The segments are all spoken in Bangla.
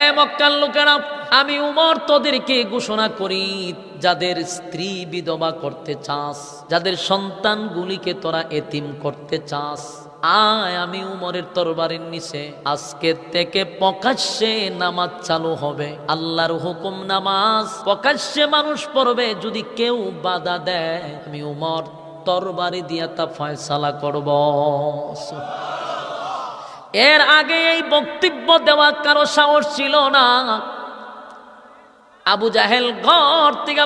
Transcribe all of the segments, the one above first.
মক্কার লোকেরা, আমি উমর তোদেরকে ঘোষণা করি, যাদের স্ত্রী বিধবা করতে চাস, যাদের সন্তানগুলিকে তোরা এতিম করতে চাস, আয় আমি উমরের তরবারির নিচে আজকে থেকে প্রকাশ্যে নামাজ চালু হবে। আল্লাহর হুকুম নামাজ প্রকাশ্যে মানুষ পড়বে, যদি কেউ বাধা দেয় আমি উমর তরবারি দিয়া তা ফয়সালা করব। এর আগে এই বক্তব্য দেওয়া কারো সাহস ছিল না। আবু জাহেল ঘর থেকে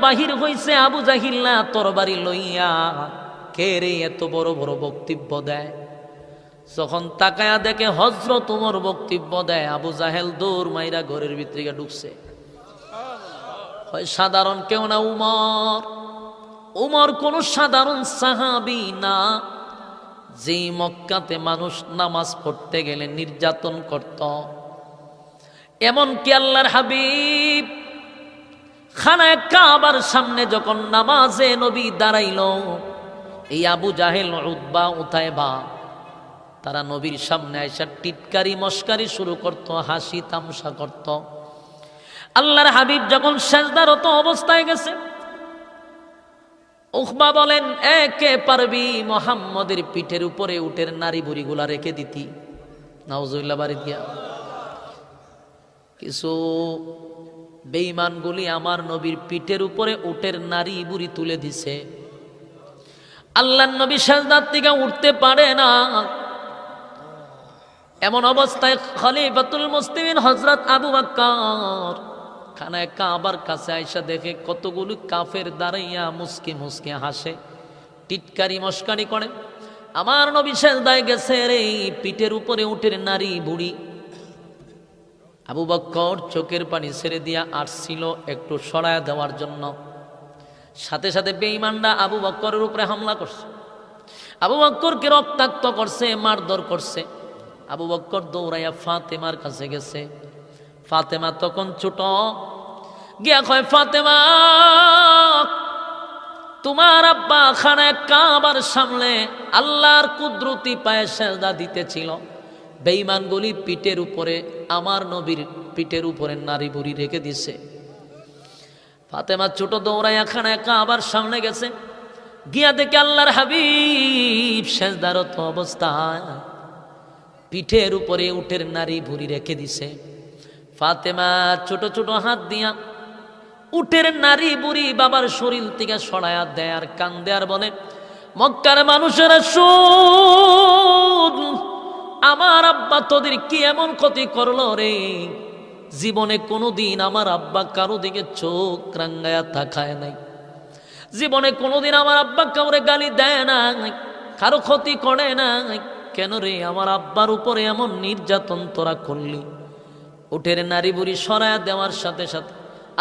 বাহির হইছে, আবু জাহিল্লা তরবারি লইয়া। কে রে এত বড় বড় বক্তব্য দেয়? যখন তাকায়া দেখে হযরত ওমর বক্তব্য দেয়, আবু জাহেল দৌড় মাইরা ঘরের ভিতরে ঢুকছে। হয় সাধারণ কেউ না, উমর কোন সাধারণ সাহাবী না, যে মক্কাতে মানুষ নামাজ পড়তে গেলে নির্যাতন করত। এমনকি আল্লাহর হাবিব খানায়ে কাবার সামনে যখন নামাজে নবী দাঁড়াইল, এই আবু জাহেল, উতবা, উতাইবা তারা নবীর সামনে আইসা টিটকারি মস্কারি শুরু করত, হাসি তামসা করত। আল্লাহর হাবিব যখন সেজদারত অবস্থায় গেছে, উকবা বলেন, একে পারবি মুহাম্মদের পিঠের উপরে উটের নারী বুড়িগুলা রেখে দিতি? নাউজুবিল্লাহ বাড়ি দিয়া। কিছু বেঈমানগুলি আমার নবীর পিঠের উপরে উটের নারী বুড়ি তুলে দিছে। আল্লাহর নবী সেজদার থেকে উঠতে পারে না। এমন অবস্থায় খলিফাতুল মুসলিমিন হযরত আবু বকর খানায়ে কাবার কাছে আইসা দেখে কতগুলো কাফের দাঁড়াইয়া মুস্কি মুস্কি হাসে, টিটকারি মস্কারি করে। আমার নবী সেজদায় গেছে রে, পিঠের উপরে উটের নারী বুড়ি। আবু বকর চোখের পানি ছেড়ে দিয়া আসছিল একটু সরায়া দেওয়ার জন্য। সাথে সাথে বেঈমানরা আবু বকরের উপরে হামলা করছে, আবু বকরকে রক্তাক্ত করছে, মারধর করছে। আবু বকর দৌড়াইয়া ফাতেমার কাছে গেছে। ফাতেমা তখন ছোট, গিয়া কয়, ফাতেমা তোমার আব্বা খানায়ে কাবার সামনে আল্লাহর কুদরতি পায়ে সেজদা দিতেছিল, বেঈমানগুলি পিঠের উপরে, আমার নবীর পিঠের উপরে নারী বুড়ি রেখে দিছে। ফাতেমা ছোট দৌড়াইয়া খানায়ে কাবার সামনে গেছে, গিয়া দেখে আল্লাহর হাবিব সেজদারত অবস্থায় পিঠের উপরে উটের নারী বুড়ি রেখে দিছে। ফাতেমা ছোট ছোট হাত দিয়া উটের নারী বুড়ি বাবার শরীর থেকে সরায়া দেয় আর কান্দে আর বলে, মক্কার মানুষেরা শোন, আমার আব্বা তোদের কি এমন ক্ষতি করলো রে? জীবনে কোনোদিন আমার আব্বা কারো দিকে চোখ রাঙ্গায়া তাকায় নাই, জীবনে কোনোদিন আমার আব্বা কাউরে গালি দেয় না, কারো ক্ষতি করে না। কেন রে আমার আব্বার উপরে এমন নির্যাতন তোরা করলি? উটের নারী বুড়ি সরায়া দেওয়ার সাথে সাথে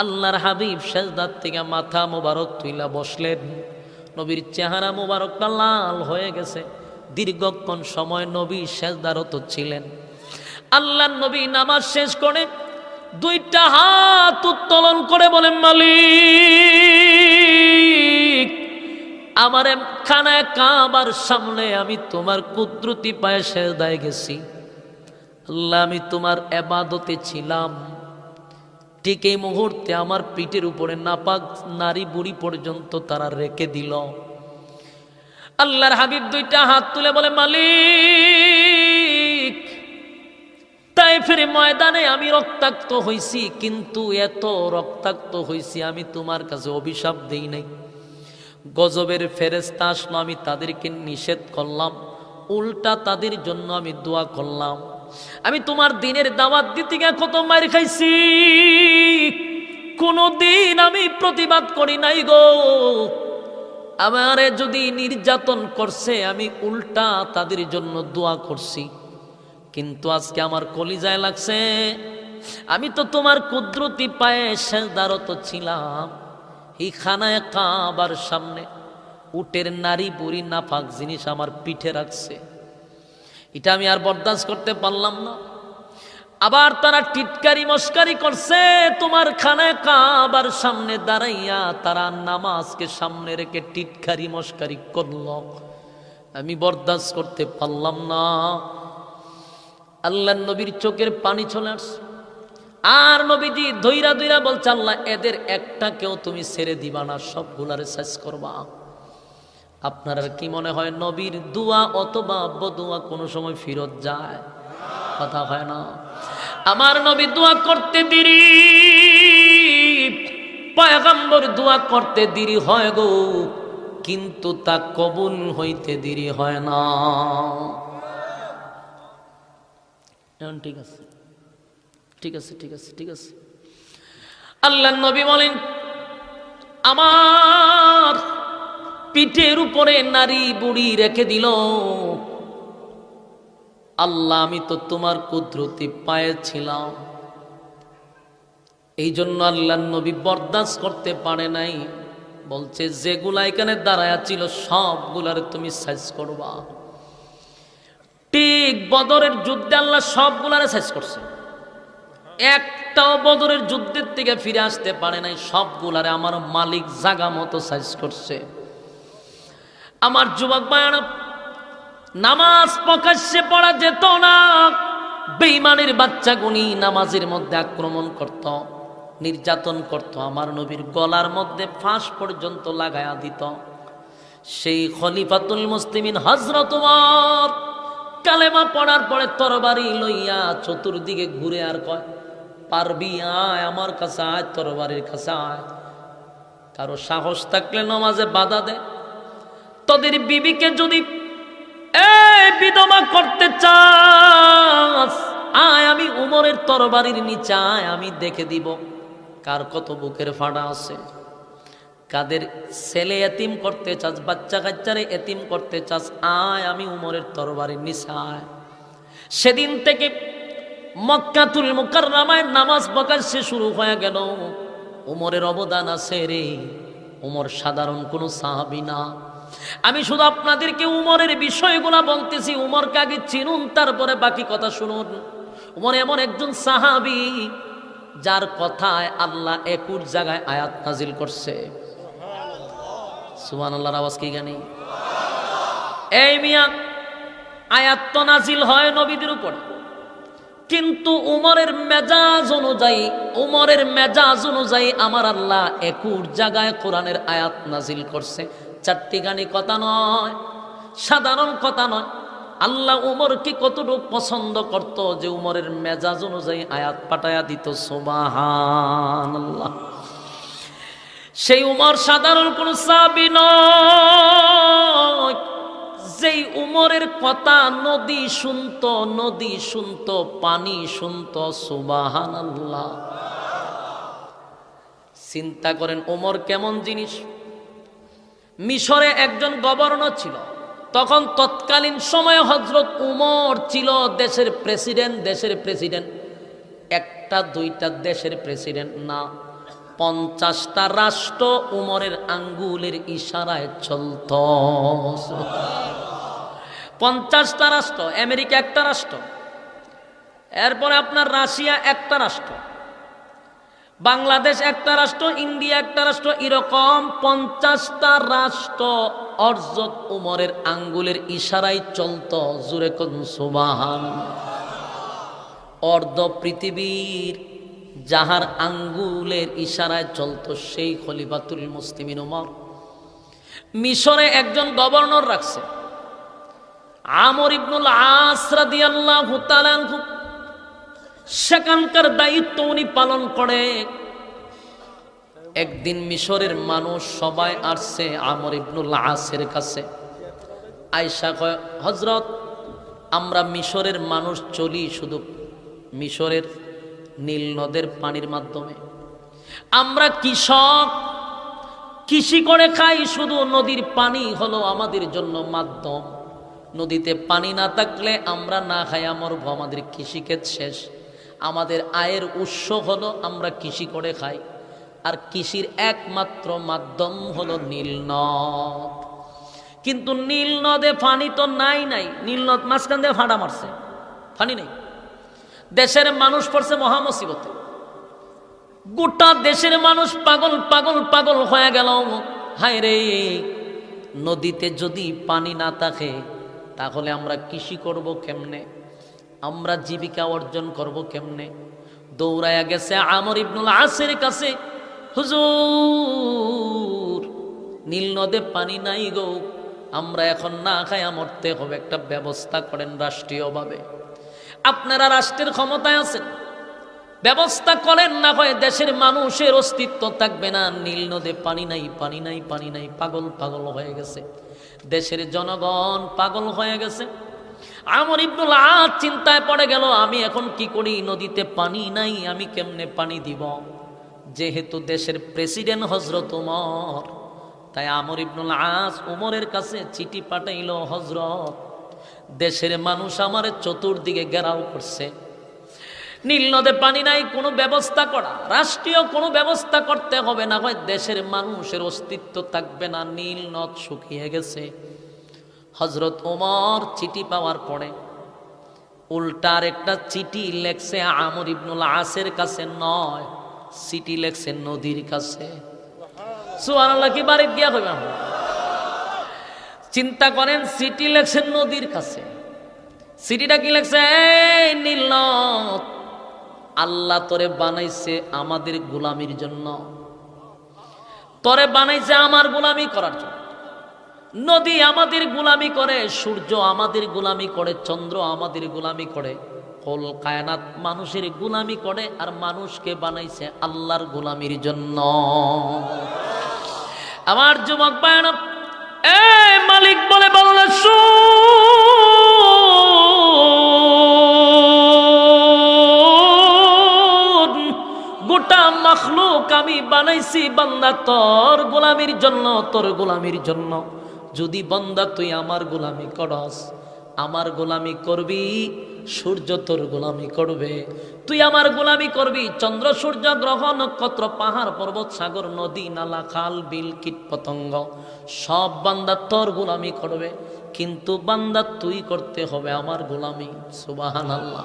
আল্লাহর হাবিব সেজদার থেকে মাথা মোবারক তুইলা বসলেন। নবীর চেহারা মোবারক লাল হয়ে গেছে। দীর্ঘক্ষণ সময় নবী সেজদারত ছিলেন। আল্লাহর নবী নামাজ শেষ করে দুইটা হাত উত্তোলন করে বলেন, মালিক, আমার খানায়ে কাবার সামনে আমি তোমার কুদরতি পায়ে সেজদায় গেছি। আল্লাহ, আমি তোমার ইবাদতে ছিলাম, ঠিক এই মুহূর্তে আমার পিঠের উপরে নাপাক নারী বুড়ি পর্যন্ত তারা রেখে দিল। আল্লাহর হাবিব দুইটা হাত তুলে বলে, মালিক, তায়েফের ময়দানে আমি রক্তাক্ত হইছি, কিন্তু এত রক্তাক্ত হইছি আমি তোমার কাছে অভিশাপ দেই নাই। গজবের ফেরেশতা আসলো, আমি তাদেরকে নিষেধ করলাম, উল্টা তাদের জন্য আমি দোয়া করলাম। আমি তোমার দিনের দাওয়াত দিতে গিয়ে কত মার খাইছি, কোনদিন আমি প্রতিবাদ করি নাই গো। আমারে যদি নির্যাতন করছে আমি উল্টা তাদের জন্য দোয়া করছি, কিন্তু আজকে আমার কলিজায় লাগছে, আমি তো তোমার কুদরতি পায়ে সেজদারত ছিলাম। এই খানায়ে কাবার সামনে উটের নারী বুড়ি নাপাক জিনিস আমার পিঠে রাখছে, এটা আমি আর বরদাস্ত করতে পারলাম না। আবার তারা টিটকারি মস্কারি করছে, তোমার খানায়ে কাবার সামনে দাঁড়াইয়া তারা নামাজকে সামনে রেখে টিটকারি মস্কারি করল, আমি বরদাস্ত করতে পারলাম না। আল্লাহ নবীর চোখের পানি চলে আসছে। আর নবীজি ধৈরা ধৈরা বলছে, আল্লাহ এদের একটা কেউ তুমি ছেড়ে দিবা না, সবগুলারে শেষ করবা। আপনার আর কি মনে হয় নবীর দোয়া অথবা বদুয়া কোনো সময় ফিরত যায়? কথা হয় না। আমার নবী দোয়া করতে দেরি, পয়গম্বর দোয়া করতে দেরি হয় গো, কিন্তু তা কবুল হইতে দেরি হয় না। এখন ঠিক আছে, ঠিক আছে, ঠিক আছে, ঠিক আছে। আল্লাহ নবী বলেন, আমার পিঠের উপরে নারী বুড়ি রেখে দিল, আল্লাহ আমি তো তোমার কুদরতি পায়ে ছিলাম। এই জন্য আল্লাহ নবী বরদাস্ত করতে পারে নাই, বলছে যেগুলা এখানে দাঁড়ায়া ছিল সবগুলার তুমি সাইজ করবা। ঠিক বদরের যুদ্ধে আল্লাহ সবগুলারে সাইজ করছে, একটাও বদরের যুদ্ধের থেকে ফিরে আসতে পারে নাই, সবগুলারে আমার মালিক জাগা মতো সাইজ করছে। আমার যুবক ভাইরা, নামাজ প্রকাশ্যে পড়া যেত না, বেঈমানের বাচ্চাগুনি নামাজের মধ্যে আক্রমণ করত, নির্যাতন করত, আমার নবীর গলার মধ্যে ফাঁস পর্যন্ত লাগায়া দিত। সেই খলিফাতুল মুসলিমিন হযরত ওমর কালেমা পড়ার পরে তরবারি লইয়া চতুর্দিকে ঘুরে আর কয়, পারবি আয় আমার কাছে আয়, তরবারির কাছে আয়। কারো সাহস থাকলে নামাজে বাধা দেয়। তোদের বিবিকে যদি বিধবা করতে চাস, আয় আমি উমরের তরবারির নিচে আয়, আমি দেখে দিব কার কত বুকের ফাড়া আছে। কাদের ছেলে এতিম করতে চাস, বাচ্চা কাচ্চারে এতিম করতে চাস, আয় আমি উমরের তরবারির নিচে আয়। সেদিন থেকে মক্কাতুল মুকাররমায় নামাজ প্রকাশ্যে শুরু হয়ে গেল। উমরের অবদান আছে রে, উমর সাধারণ কোনো সাহাবী না। আমি শুধু আপনাদেরকে উমরের বিষয়গুলা বলতেছি, উমরকে আগে চিনুন, তারপরে বাকি কথা শুনুন। উমর এমন একজন সাহাবী যার কথায় আল্লাহ 21 জায়গায় আয়াত নাজিল করছে। সুবহানাল্লাহর আওয়াজ কি জানি? এই মিয়া, আয়াত তো নাজিল হয় নবীদের উপর, কিন্তু উমরের মেজাজ অনুযায়ী আমার আল্লাহ 21 জায়গায় কোরআনের আয়াত নাজিল করছে। চারটি গানি কথা নয়, সাধারণ কথা নয়। আল্লাহ উমরকে কতটুকু পছন্দ করত যে উমরের মেজাজ অনুযায়ী আয়াত পাঠায়া দিত। সুবহানাল্লাহ। সেই উমর সাধারণ কোন সাহাবী নয়, যেই উমরের কথা নদী শুনতো, পানি শুনতো। সুবহানাল্লাহ। চিন্তা করেন উমর কেমন জিনিস। মিশরে একজন গভর্নর ছিল, তখন তৎকালীন সময়ে হযরত উমর ছিল দেশের প্রেসিডেন্ট। একটা দুইটা দেশের প্রেসিডেন্ট না, 50টা রাষ্ট্র উমরের আঙ্গুলের ইশারায় চলত। 50টা রাষ্ট্র। আমেরিকা একটা রাষ্ট্র, এরপরে আপনার রাশিয়া একটা রাষ্ট্র, বাংলাদেশ একটা রাষ্ট্র, ইন্ডিয়া একটা রাষ্ট্র, এরকম 50টা রাষ্ট্র অর্জত উমরের আঙ্গুলের ইশারায় চলত। জোরে কোন সুবহানাল্লাহ। অর্ধ পৃথিবীর যাহার আঙ্গুলের ইশারায় চলত সেই খলিফাতুল মুসলিমিন উমর মিশরে একজন গভর্নর রাখছে, আমর ইবনুল আস রাদিয়াল্লাহু তাআলা আনহু। সেখানকার দায়িত্ব উনি পালন করে। একদিন মিশরের মানুষ সবাই আসছে আমর ইবনুল আসের কাছে। আয়েশা কয়, হযরত আমরা মিশরের মানুষ চলি শুধু মিশরের নীল নদের পানির মাধ্যমে। আমরা কৃষক, কৃষি করে খাই, শুধু নদীর পানি হলো আমাদের জন্য মাধ্যম। নদীতে পানি না থাকলে আমরা না খাই, মরবো, আমাদের কৃষিক্ষেত শেষ। আমাদের আয়ের উৎস হলো আমরা কৃষি করে খাই, আর কৃষির একমাত্র মাধ্যম হলো নীল নদ। কিন্তু নীল নদে পানি তো নাই। নীল নদ মাঝখান দিয়ে ফাটা মারছে, পানি নেই। দেশের মানুষ পড়ছে মহা মুসিবতে। গোটা দেশের মানুষ পাগল হয়ে গেল। হায় রে, নদীতে যদি পানি না থাকে তাহলে আমরা কৃষি করব কেমনে? আমরা জীবিকা অর্জন করব কেমনে? দৌড়ায়া গেছে আমর ইবনুল আসের কাছে, হুজুর নীল নদে পানি নাই গো, আমরা এখন না খায়া মরতে হবে, একটা ব্যবস্থা করেন রাষ্ট্রীয়ভাবে। আপনারা রাষ্ট্রের ক্ষমতায় আছেন, ব্যবস্থা করেন, না হয় দেশের মানুষের অস্তিত্ব থাকবে না। নীল নদে পানি নাই, পানি নাই, পানি নাই, পাগল পাগল হয়ে গেছে, দেশের জনগণ পাগল হয়ে গেছে। আমর ইবনুল আস চিন্তায় পড়ে গেল, আমি এখন কি করি? নদীতে পানি নাই, আমি কেমনে পানি দিব? যেহেতু দেশের প্রেসিডেন্ট হযরত ওমর, তাই আমর ইবনুল আস ওমরের কাছে চিঠি পাঠাইল, হযরত দেশের মানুষ আমার চতুর্দিকে ঘেরাও করছে, নীল নদে পানি নাই, কোনো ব্যবস্থা করা, রাষ্ট্রীয় কোনো ব্যবস্থা করতে হবে, না হয় দেশের মানুষের অস্তিত্ব থাকবে না, নীল নদ শুকিয়ে গেছে। হযরত ওমর চিঠি পাওয়ার পরে উল্টার একটা চিঠি লেখছে আমর ইবনুল আসের কাছে নয়, চিঠি লেখছে নদীর কাছে। সুবহানাল্লাহ, কি বাড়ি গিয়া কইবা? চিন্তা করেন, চিঠি লেখছে নদীর কাছে। চিঠিটা কি লেখছে? এই নীল নদ, আল্লাহ তোরে বানাইছে আমাদের গোলামির জন্য, তোরে বানাইছে আমার গোলামি করার জন্য। নদী আমাদের গোলামি করে, সূর্য আমাদের গোলামি করে, চন্দ্র আমাদের গোলামি করে, কুল কায়নাত মানুষের গোলামি করে, আর মানুষকে বানাইছে আল্লাহর গোলামির জন্য। আমার যুবক ভাইরা, এই মালিক বলে বললে গোটা মাখলুক আমি বানাইছি বান্দা তোর গোলামির জন্য, তোর গোলামির জন্য। যদি বান্দা তুই আমার গোলামি করস, আমার গোলামি করবি, সূর্য তোর গোলামি করবে, তুই আমার গোলামি করবি, চন্দ্র সূর্য গ্রহ নক্ষত্র পাহাড় পর্বত সাগর নদী নালা খাল বিল কীট পতঙ্গ সব বান্দা তোর গোলামি করবে, কিন্তু বান্দা তুই করতে হবে আমার গোলামি। সুবহানাল্লাহ।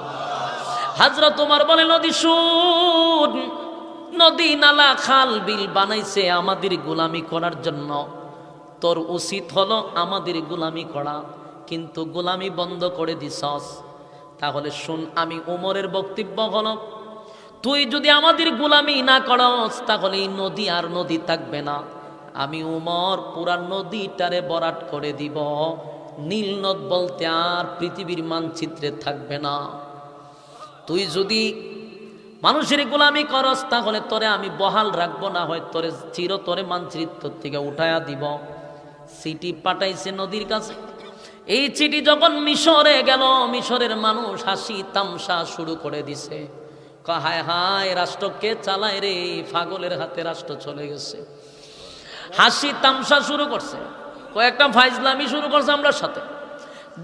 হযরত ওমর বলে, নদী শুন, নদী নালা খাল বিল বানাইছে আমাদের গোলামি করার জন্য, তোর উচিত হলো আমাদের গোলামি করা, কিন্তু গোলামি বন্ধ করে দিছস। তাহলে শুন, আমি ওমরের বক্তব্য হলো, তুই যদি আমাদের গোলামি না করস, তাহলে এই নদী আর নদী থাকবে না। আমি ওমর পুরা নদীটারে বরাট করে দিব, নীল নদ বলতে আর পৃথিবীর মানচিত্রে থাকবে না। তুই যদি মানুষের গোলামি করস, তাহলে তোরে আমি বহাল রাখবো, না হয় তোরে চিরতরে মানচিত্র থেকে উঠায়া দিব। চিঠি পাঠাইছে নদীর কাছে। এই চিঠি যখন মিশরে গেল, মিশরের মানুষ হাসি তামসা শুরু করে দিছে। হায় হায়, রাষ্ট্র কে চালায় রে? পাগলের হাতে রাষ্ট্র চলে গেছে। হাসি তামসা শুরু করছে, কয়েকটা ফাইজলামি শুরু করছে আমরা সাথে।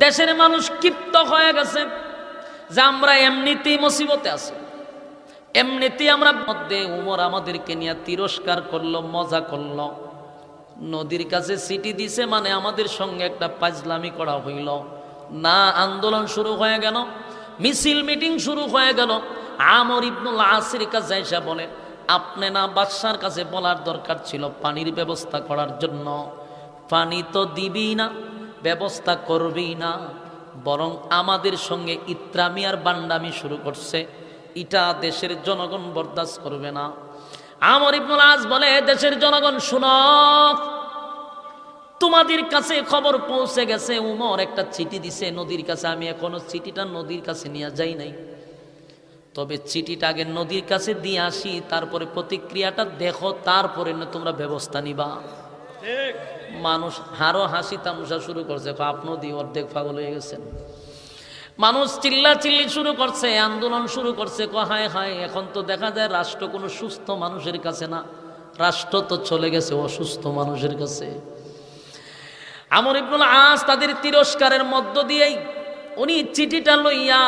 দেশের মানুষ ক্ষিপ্ত হয়ে গেছে যে আমরা এমনিতেই মুসিবতে আছি, এমনিতেই আমরা মধ্যে। উমর আমাদেরকে নিয়ে তিরস্কার করলো, মজা করলো। নদীর কাছে চিঠি দিছে মানে আমাদের সঙ্গে একটা পাজলামি করা হইল না। আন্দোলন শুরু হয়ে গেল, মিছিল মিটিং শুরু হয়ে গেল। আমর ইবনুল আসের কাছে এসে বলে, আপনি না বাদশার কাছে বলার দরকার ছিল পানির ব্যবস্থা করার জন্য? পানি তো দিবি না, ব্যবস্থা করবি না, বরং আমাদের সঙ্গে ইত্রামি আর বান্ডামি শুরু করছে। এটা দেশের জনগণ বরদাস্ত করবে না। আমর ইবনুল আস বলে, দেশের জনগণ শুনো, তোমাদের কাছে খবর পৌঁছে গেছে, উমর একটা চিঠি দিছে নদীর কাছে। আমি এখনো চিঠিটা নদীর কাছে নিয়ে যাই নাই, তবে চিঠিটা আগে নদীর কাছে দিয়ে আসি, তারপরে প্রতিক্রিয়াটা দেখো, তারপরে না তোমরা ব্যবস্থা নিবা। মানুষ আরো হাসি তামসা শুরু করছে, আপনিও দিয়ে অর্ধেক পাগল হয়ে গেছেন। মানুষ চিল্লা চিল্লি শুরু করছে, আন্দোলন শুরু করছে। হায় হায়, এখন তো দেখা যায় রাষ্ট্র কোনো সুস্থ মানুষের কাছে না, রাষ্ট্র তো চলে গেছে অসুস্থ মানুষের কাছে। আমর ইবনুল আস তাদের তিরস্কারের মধ্য দিয়েই উনি চিঠিটা লইয়া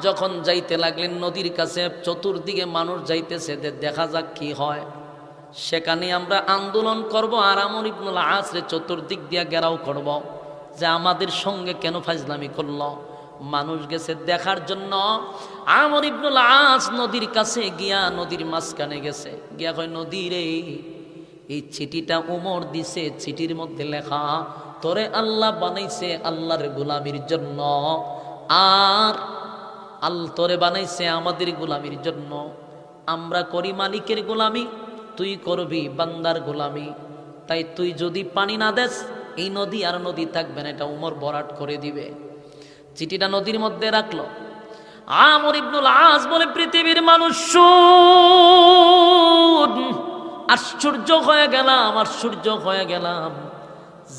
যখন যাইতে লাগলেন নদীর কাছে, চতুর্দিকে মানুষ যাইতেছে, দেখা যাক কি হয়। সেখানে আমরা আন্দোলন করব, আর আমর ইবনুল আসরে চতুর্দিক দিয়া ঘেরাও করব যে আমাদের সঙ্গে কেন ফাজলামি করলো। মানুষ গেছে দেখার জন্য। আমর ইবনুল আস নদীর কাছে গিয়া নদীর মাঝখানে গেছে, গিয়া কয়, নদী রে, এই চিঠিটা উমর দিছে, চিঠির মধ্যে লেখা তোরে আল্লাহ বানাইছে আল্লাহর গোলামির জন্য, আর তোরে বানাইছে আমাদের গোলামির জন্য, আমরা করি মালিকের গোলামি, তুই করবি বান্দার গোলামি। তাই তুই যদি পানি না দেস, এই নদী আর নদী থাকবে না, এটা উমর বরাট করে দিবে। চিঠিটা নদীর মধ্যে রাখলো। আমর ইবনুল আস বলে, পৃথিবীর মানুষ শুন, আশ্চর্য হয়ে গেলাম, আশ্চর্য হয়ে গেলাম।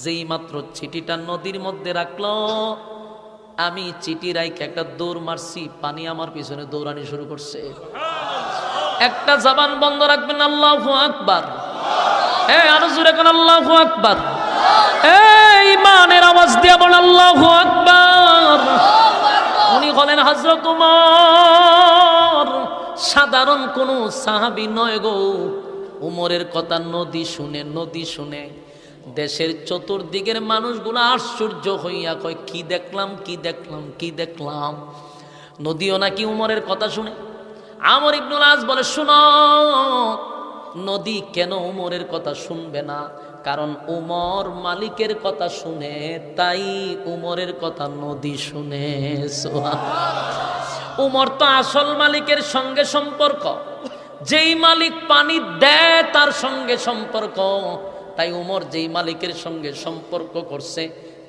যেই মাত্র চিঠিটা নদীর মধ্যে রাখলো, আমি চিঠি রাইকে একটা দৌড় মারছি, পানি আমার পিছনে দৌড়ানি শুরু করছে। একটা জবান বন্ধ রাখবেন, আল্লাহু আকবার। আরো জোরে কোন আল্লাহু আকবার। ঈমানের আওয়াজ দিয়ে বল আল্লাহু আকবার। উনি হলেন হযরত উমর, সাধারণ কোন সাহাবী নয় গো। উমরের কথা নদী শুনে দেশের চতুর্দিকের মানুষগুলো আশ্চর্য হইয়া কয়, কি দেখলাম, কি দেখলাম, কি দেখলাম। নদীও নাকি উমরের কথা শুনে। আমর ইবনুল আস বলে, শুনো, নদী কেন উমরের কথা শুনবে না? কারণ উমর মালিকের কথা শুনে, তাই উমরের কথা নদী শুনে। উমর তো আসল মালিকের সঙ্গে সম্পর্ক, যেই মালিক পানি দেয় তার সঙ্গে সম্পর্ক। তাই উমর যেই মালিকের সঙ্গে সম্পর্ক করছে,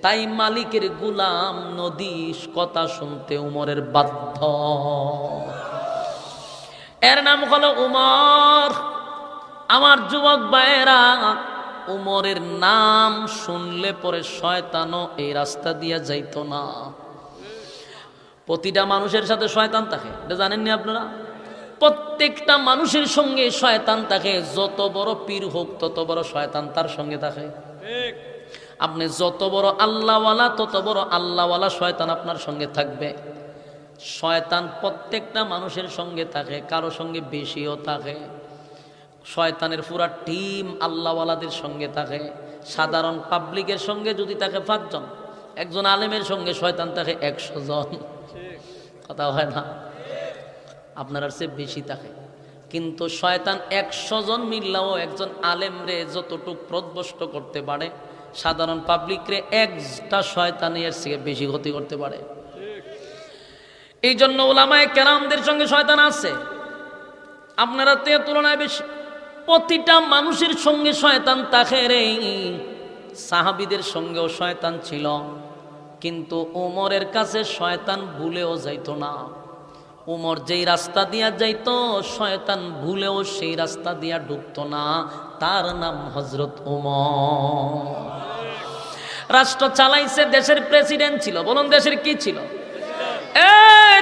তাই মালিকের গোলাম নদী কথা শুনতে উমরের বাধ্য। এর নাম হলো উমর। আমার যুবক ভাইয়েরা, উমরের নাম শুনলে পরে শয়তানও এই রাস্তা দিয়ে যাইতো না। প্রতিটা মানুষের সাথে শয়তান থাকে, এটা জানেননি আপনারা? প্রত্যেকটা মানুষের সঙ্গে শয়তান থাকে। যত বড় পীর হোক, তত বড় শয়তান তার সঙ্গে থাকে। আপনি যত বড় আল্লাহওয়ালা, তত বড় আল্লাহওয়ালা শয়তান আপনার সঙ্গে থাকবে। শয়তান প্রত্যেকটা মানুষের সঙ্গে থাকে, কারো সঙ্গে বেশিও থাকে। শয়তানের পুরা টিম আল্লাহওয়ালাদের সঙ্গে থাকে। সাধারণ পাবলিকের সঙ্গে যদি থাকে 5 জন, একজন আলেমের সঙ্গে শয়তান থাকে 100 জন। কথা হয় না? আপনার চেয়ে বেশি থাকে। কিন্তু শয়তান 100 জন মিললেও একজন আলেমরে যতটুক প্রদ্বষ্ট করতে পারে, সাধারণ পাবলিকরে একটা শয়তান এর থেকে বেশি ক্ষতি করতে পারে। এই জন্য উলামায়ে কেরামদের সঙ্গে শয়তান আছে আপনারা তে তুলনায় বেশি। প্রতিটা মানুষের সঙ্গে শয়তান থাকে রে। সাহাবীদের সঙ্গেও শয়তান ছিল, কিন্তু উমরের কাছে শয়তান ভুলেও যাইতো না। উমর যেই রাস্তা দিয়া যাইতো, শয়তান ভুলেও সেই রাস্তা দিয়া ঢুকতো না। তার নাম হযরত উমর। রাষ্ট্র চালাইছে, দেশের প্রেসিডেন্ট ছিল। বলুন, দেশের কি ছিল?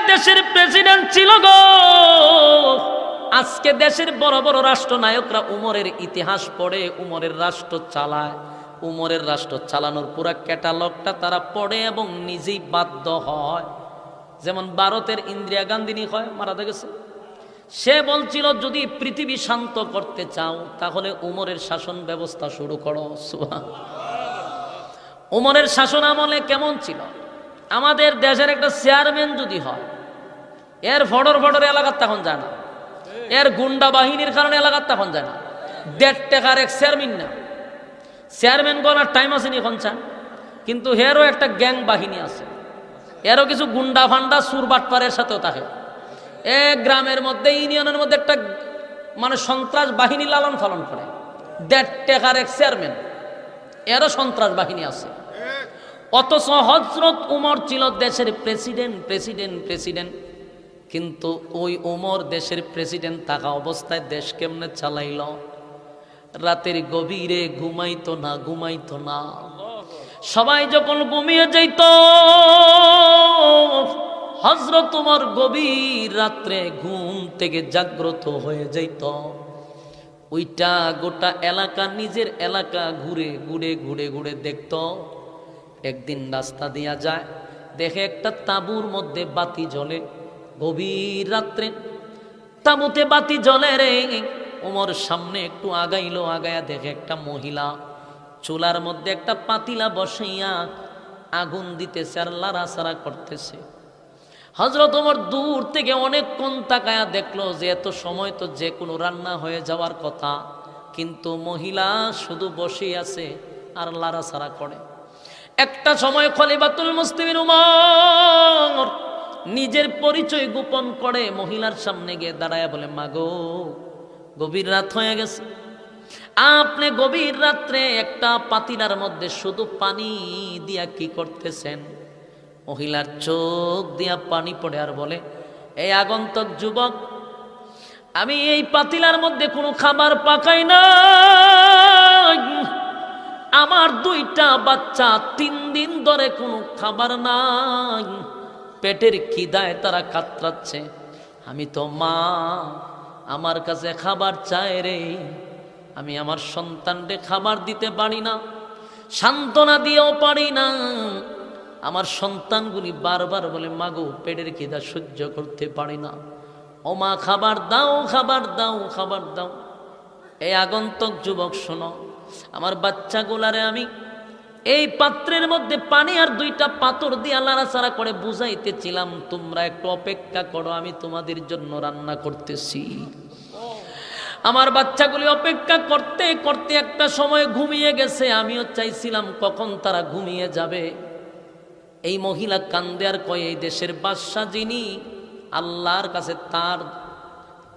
দেশের প্রেসিডেন্ট ছিল গো। আজকে দেশের বড় বড় রাষ্ট্রনায়করা উমরের ইতিহাস পড়ে, উমরের রাষ্ট্র চালায়। উমরের রাষ্ট্র চালানোর পুরা ক্যাটালগটা তারা পড়ে এবং নিজেই বাধ্য হয়। যেমন ভারতের ইন্দিরা গান্ধী হয়, মারা গেছে। সে বলছিল, যদি পৃথিবী শান্ত করতে চাও তাহলে উমরের শাসন ব্যবস্থা শুরু করো। উমরের শাসন আমলে কেমন ছিল? আমাদের দেশের একটা চেয়ারম্যান যদি হয়, এর ফডর এলাকার তখন যায় না, এর গুন্ডা বাহিনীর কারণে এলাকার তখন যায় না। 1.5 টাকার এক চেয়ারম্যান না, চেয়ারম্যান গলার টাইম আছে নি এখন চান, কিন্তু হেরও একটা গ্যাং বাহিনী আছে, এরও কিছু গুন্ডা ফান্ডা সুরবাটপারের সাথেও থাকে। এক গ্রামের মধ্যে, ইউনিয়নের মধ্যে একটা মানে সন্ত্রাস বাহিনী লালন পালন করে। 1.5 টাকার এক চেয়ারম্যান, এরও সন্ত্রাস বাহিনী আছে। অথচ হযরত উমর ছিল দেশের প্রেসিডেন্ট। কিন্তু ওই উমর দেশের প্রেসিডেন্ট থাকা অবস্থায় দেশ কেমনে চালাইল? রাতের গভীরে ঘুমাইতো না। সবাই যখন ঘুমিয়ে যাইত, হযরত উমর গভীর রাত্রে ঘুম থেকে জাগ্রত হয়ে যাইত। ওইটা গোটা এলাকা, নিজের এলাকা ঘুরে দেখত। একদিন রাস্তা দিয়া যায়, দেখে একটা তাঁবুর মধ্যে বাতি জ্বলে। গভীর রাত্রে তাঁবুতে বাতি জ্বলে রে। ওমর সামনে একটু আগায়া দেখে একটা মহিলা চুলার মধ্যে একটা পাতিলা বসাইয়া আগুন দিতেছে আর লাড়াচাড়া করতেছে। হযরত ওমর দূর থেকে অনেকক্ষণ তাকায়া দেখলো যে এত সময় তো যে কোনো রান্না হয়ে যাওয়ার কথা, কিন্তু মহিলা শুধু বসে আছে আর লাড়াচাড়া করে। একটা সময় খলিফাতুল মুসলিমিন উমর নিজের পরিচয় গোপন করে মহিলার সামনে গিয়ে দাঁড়ায় বলে, মাগো গভীর রাত হয়ে গেছে, আপনি গভীর রাত্রে একটা পাতিলার মধ্যে শুধু পানি দিয়া কি করতেছেন? মহিলার চোখ দিয়া পানি পড়ে আর বলে, এই আগন্তুক যুবক, আমি এই পাতিলার মধ্যে কোনো খাবার পাকাই না, আমার 2টা বাচ্চা 3 দিন ধরে কোনো খাবার নাই, পেটের খিদায় তারা কাতরাচ্ছে, আমি তো মা, আমার কাছে খাবার চায় রে, আমি আমার সন্তানকে খাবার দিতে পারি না, সান্ত্বনা দিয়েও পারি না। আমার সন্তানগুলি বারবার বলে, মাগো পেটের খিদা সহ্য করতে পারি না, ও মা খাবার দাও, খাবার দাও, খাবার দাও। এই আগন্তুক যুবক শোনো, আমার বাচ্চাগুলারে আমি এই পাত্রের মধ্যে পানি আর 2টা পাথর দিয়ে লাড়াচাড়া করে বুঝাইতেছিলাম, তোমরা একটু অপেক্ষা করো, আমি তোমাদের জন্য রান্না করতেছি। আমার বাচ্চাগুলি অপেক্ষা করতে করতে একটা সময় ঘুমিয়ে গেছে, আমিও চাইছিলাম কখন তারা ঘুমিয়ে যাবে। এই মহিলা কান্দে আর কয়, এই দেশের বাদশা যিনি, আল্লাহর কাছে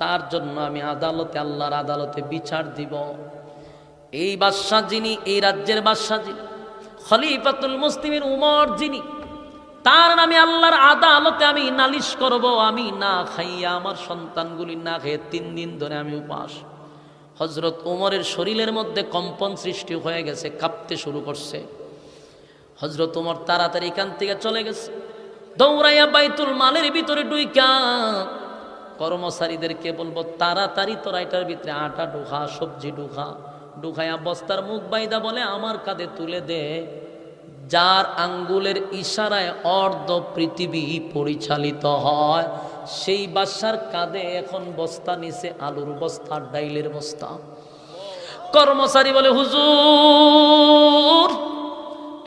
তার জন্য আমি আদালতে, আল্লাহর আদালতে বিচার দিব। এই বাদশা যিনি, এই রাজ্যের বাদশা যিনি, খলিফাতুল মুসলিমিন উমর যিনি, তার নামে আল্লাহর আদালতে আমি নালিশ করব। আমি না খাইয়া, আমার সন্তানগুলি না খেয়ে 3 দিন ধরে আমি উপাস। হযরত উমরের শরীরের মধ্যে কম্পন সৃষ্টি হয়ে গেছে, কাঁপতে শুরু করছে। হযরত উমর তাড়াতাড়ি এখান থেকে চলে গেছে, দৌড়াইয়া বাইতুল মালের ভিতরে ঢুইকা কর্মচারীদেরকে বলবো, তাড়াতাড়ি তোরা এটার ভিতরে আটা ঢুকা, সবজি ঢুকা, ঢুকাইয়া বস্তার মুখ বাইদা বলে আমার কাঁধে তুলে দে, যার আঙ্গুলের ইশারায় অর্ধ পৃথিবী পরিচালিত হয়, সেই বাদশার কাঁধে এখন বস্তা নিচে আলুর বস্তা, ডাইলের বস্তা। কর্মচারী বলে, হুজুর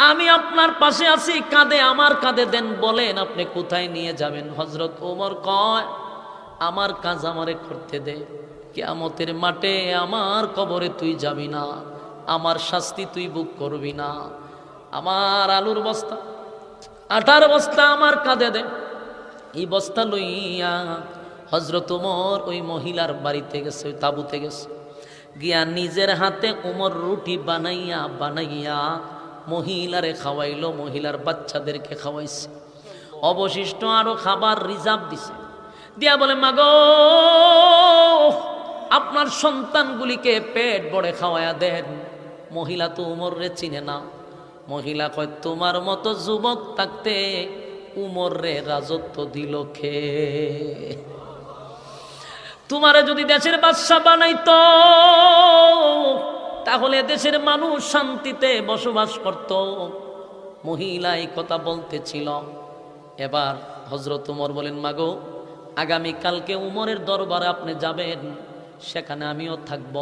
আমি আপনার পাশে আছি, কাঁধে আমার কাঁধে দেন, বলেন আপনি কোথায় নিয়ে যাবেন। হযরত ওমর কয়, আমার কাজ আমারে করতে দে, কিয়ামতের মাঠে আমার কবরে তুই যাবি না, আমার শাস্তি তুই বুক করবি না, আমার আলুর বস্তা, আটার বস্তা আমার কাঁধে দে। এই বস্তা লইয়া হযরত ওমর ওই মহিলার বাড়িতে গেছে, ওই তাঁবুতে গেছে, গিয়া নিজের হাতে ওমর রুটি বানাইয়া বানাইয়া মহিলারে খাওয়াইলো, মহিলার বাচ্চাদেরকে খাওয়াইছে, অবশিষ্ট আরো খাবার রিজার্ভ দিছে, দিয়া বলে, মাগো আপনার সন্তানগুলিকে পেট ভরে খাওয়ায়া দেন। মহিলা তো উমর রে চিনে না। মহিলা কয়, তোমার মতো যুবক থাকতে উমর রে রাজত্ব দিল খে? তোমারে যদি দেশের বাদশা বানাইতো তাহলে দেশের মানুষ শান্তিতে বসবাস করত। মহিলা এই কথা বলতেছিল। এবার হযরত উমর বলেন, মাগো আগামীকালকে উমরের দরবারে আপনি যাবেন, সেখানে আমিও থাকব,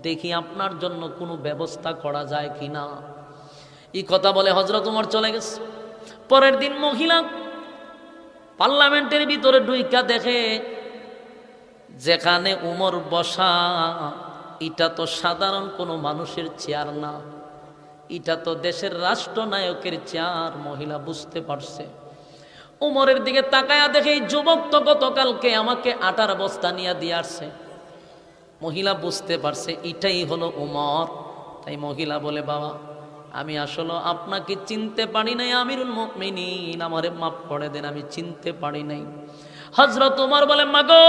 দেখি আপনার জন্য কোনো ব্যবস্থা করা যায় কিনা। এই কথা বলে হযরত উমর চলে গেছে। পরের দিন মহিলা পার্লামেন্টের ভিতরে ঢুইকা দেখে যেখানে উমর বসা, এটা তো সাধারণ কোনো মানুষের চেয়ার না, এটা তো দেশের রাষ্ট্রনায়কের চেয়ার। মহিলা বুঝতে পারছে। উমরের দিকে তাকায়া দেখে এই যুবক তো গতকালকে আমাকে আটার বস্তা নিয়ে দিয়ে আসছে। মহিলা বুঝতে পারছে এটাই হলো উমর। তাই মহিলা বলে, বাবা আমি আসলে আপনাকে চিনতে পারি নাই, আমিরুল মুমিনিন, আমারে মাফ করে দেন, আমি চিনতে পারি নাই। হযরত উমর বলে, মাগো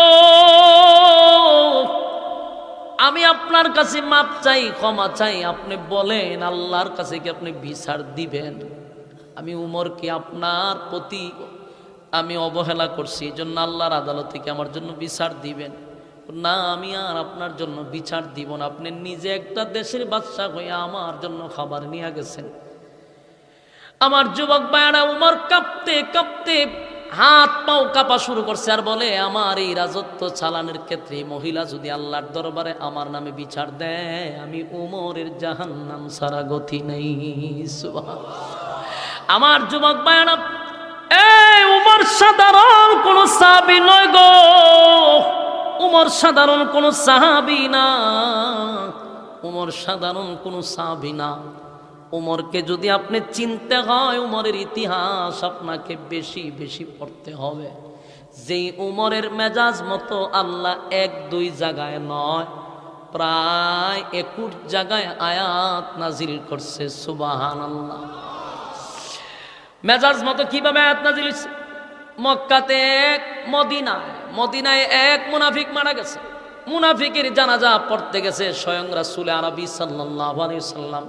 আমি আপনার কাছে মাপ চাই, ক্ষমা চাই, আপনি বলেন আল্লাহর কাছে কি আপনি বিচার দিবেন? আমি উমরকে আপনার প্রতি আমি অবহেলা করছি, এই জন্য আল্লাহর আদালতে কি আমার জন্য বিচার দিবেন? না, আমি আর আপনার জন্য বিচার দিব না, আপনি নিজে একটা দেশের বাদশা হয়ে আমার জন্য খাবার নিয়ে গেছেন। আমার যুবক ভাইরা উমর কাঁপতে কাঁপতে হাত পাও কাঁপা শুরু করছে আর বলে, আমার এই রাজত্ব চালানোর ক্ষেত্রে মহিলা যদি আল্লাহর দরবারে আমার নামে বিচার দেয়, আমি উমরের জাহান্নাম ছাড়া গতি নেই। আমার যুবক ভাইরা, এই উমর সাধারণ কোন সাহাবী নয় গো, উমর সাধারণ কোন সাহাবী না, উমর সাধারণ কোন সাহাবী না। উমরকে যদি আপনি চিনতে হয়, উমরের ইতিহাস আপনাকে বেশি বেশি পড়তে হবে। যেই উমরের মেজাজ মতো আল্লাহ 1-2 জায়গায় নয়, প্রায় 21 জায়গায় আয়াত নাজিল করছে। সুবহানাল্লাহ। মেজাজ মতো কিভাবে আয়াত নাজিল হয়েছে? মক্কাতে এক, মদিনায় এক মুনাফিক মারা গেছে। মুনাফিকের জানাজা পড়তে গেছে স্বয়ং রাসূল আরবি সাল্লাল্লাহু আলাইহি সাল্লাম।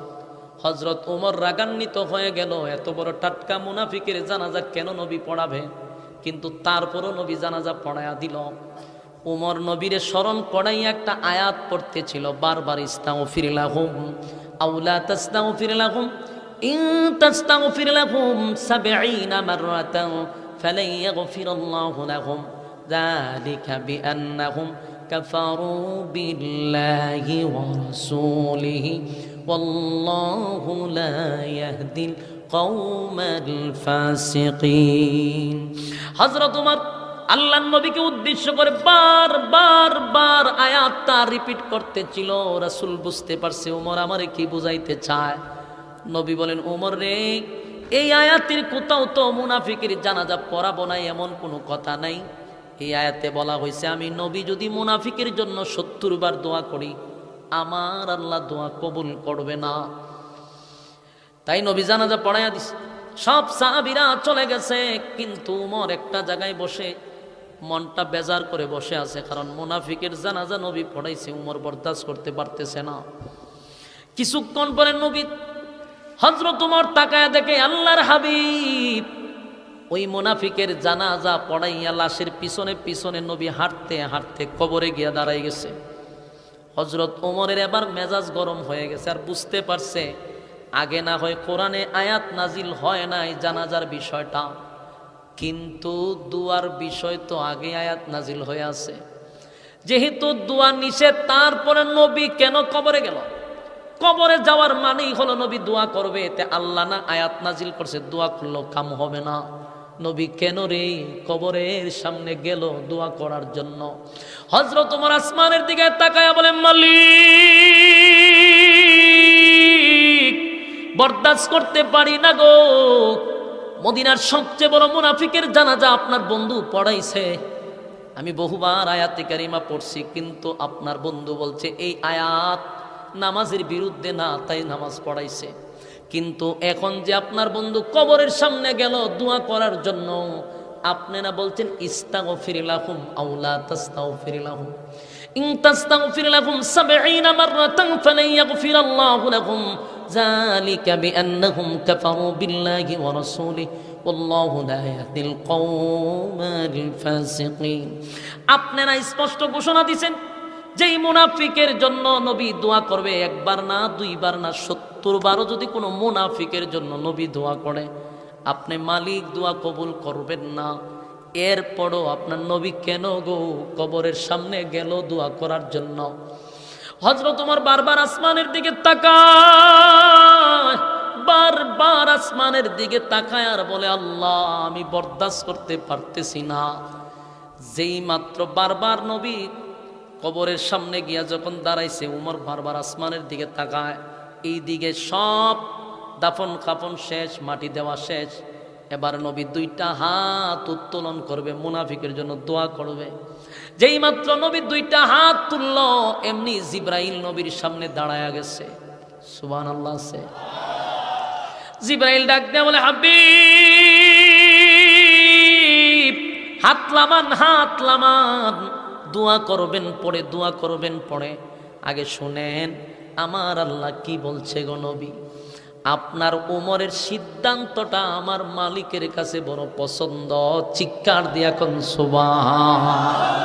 হযরত ওমর রাগান্বিত হয়ে গেল, এত বড় টাটকা মুনাফিকের জানাজা কেন নবী পড়াবে? কিন্তু তারপরও নবী জানাজা পড়ায়া দিল। ওমর নবীরে স্মরণ করাই একটা আয়াত পড়তেছিল বারবার, ইস্তাগফির লাহুম আও লা তাস্তাগফির লাহুম ইন তাস্তাগফির লাহুম 70 মাররাতান ফালান ইয়াগফিরাল্লাহু লাহুম যালিকা বিআন্নাহুম কাফারু বিল্লাহি ওয়া রাসূলিহি ওয়াল্লাহু লা ইয়াহদিল কওমাল ফাসিকিন। হযরত ওমর আল্লাহর নবীকে উদ্দেশ্য করে বার আয়াতটা রিপিট করতেছিল। রাসূল বুঝতে পারছে ওমর আমারে কি বুঝাইতে চায়। নবী বলেন, ওমর রে, এই আয়াতের কোথাও তো মুনাফিকের জানাজা পড়াবো না এমন কোনো কথা নাই। এই আয়াতে বলা হয়েছে আমি নবী যদি মুনাফিকের জন্য 70 বার দোয়া করি, আমার আল্লাহ দোয়া কবুল করবে না। তাই নবী জানাজা পড়াইয়া দিছে। সব সাহাবীরা চলে গেছে, কিন্তু ওমর একটা জায়গায় বসে মনটা বেজার করে বসে আছে, কারণ মুনাফিকের জানাজা নবী পড়াইছে, ওমর বরদাস্ত করতে পারতেছে না। কিছুক্ষণ পরে নবী হযরত ওমর তাকায় দেখে আল্লাহর হাবিব ওই মুনাফিকের জানাজা পড়াইয়া লাশের পিছনে পিছনে নবী হাঁটতে হাঁটতে কবরে গিয়া দাঁড়াই গেছে। হযরত ওমরের এবার মেজাজ গরম হয়ে গেছে, আর বুঝতে পারছে আগে না হয় কোরআনে আয়াত নাজিল হয় নাই জানাজার বিষয়টা, কিন্তু দুয়ার বিষয় তো আগে আয়াত নাজিল হয়ে আছে। যেহেতু দোয়া নিষেধ, তারপরে নবী কেন কবরে গেল? কবরে যাওয়ার মানেই হলো নবী দোয়া করবে, এতে আল্লাহ না আয়াত নাজিল করছে দোয়া করলেও কাম হবে না। নবী কেন রে কবরের সামনে গেল দোয়া করার জন্য? হযরত ওমর আসমানের দিকে তাকায়া বলেন, মালিক, বরদাস্ত করতে পারি না গো। মদিনার সবচেয়ে বড় মুনাফিকের জানাজা আপনার বন্ধু পড়াইছে। আমি বহুবার আয়াতে কারিমা পড়ছি, কিন্তু আপনার বন্ধু বলছে এই আয়াত নামাজের বিরুদ্ধে না, তাই নামাজ পড়াইছে। কিন্তু এখন যে আপনার বন্ধু কবরের সামনে গেল দোয়া করার জন্য, আপনি না বলছেন ইস্তাগফির লাহুম আও লা তাস্তাগফির লাহুম ইন তাস্তাগফির লাহুম 70 মাররাতান ফালান ইয়াগফিরাল্লাহু লাহুম যালিকা বিআন্নাহুম কাফারু বিল্লাহি ওয়া রাসূলিহি ওয়াল্লাহু লা ইয়াহদিল কওমাল ফাসিকিন। আপনারা স্পষ্ট ঘোষণা দিয়েছেন যেই মুনাফিকের জন্য নবী দোয়া করবে, একবার না, দুইবার না, 70 বারও যদি কোনো মুনাফিকের জন্য নবী দোয়া করে, আপনি মালিক দোয়া কবুল করবেন না। এরপরও আপনার নবী কেন গো কবরের সামনে গেল দোয়া করার জন্য? হযরত ওমর বারবার আসমানের দিকে তাকায়, বারবার আসমানের দিকে তাকায় আর বলে, আল্লাহ আমি বরদাস্ত করতে পারতেছি না। যেই মাত্র বারবার নবী কবরের সামনে গিয়া যখন দাঁড়াইছে, উমর বারবার আসমানের দিকে তাকায়। এই দিকে সব দাফন কাফন শেষ, মাটি দেওয়া শেষ। এবার নবী 2টা হাত উত্তোলন করবে, মুনাফিকের জন্য দোয়া করবে। যেই মাত্র নবী 2টা হাত তুলল, এমনি জিব্রাইল নবীর সামনে দাঁড়ায়া গেছে। সুবহানাল্লাহ। আছে জিব্রাইল ডাক দিয়ে বলে, হাবিব হাত লামান, দোয়া করবেন পরে, দোয়া করবেন পরে। আগে শুনেন আমার আল্লাহ কি বলছে গো নবী। আপনার ওমরের সিদ্ধান্তটা আমার মালিকের কাছে বড় পছন্দ। চিৎকার দিয়া কোন সুবহান।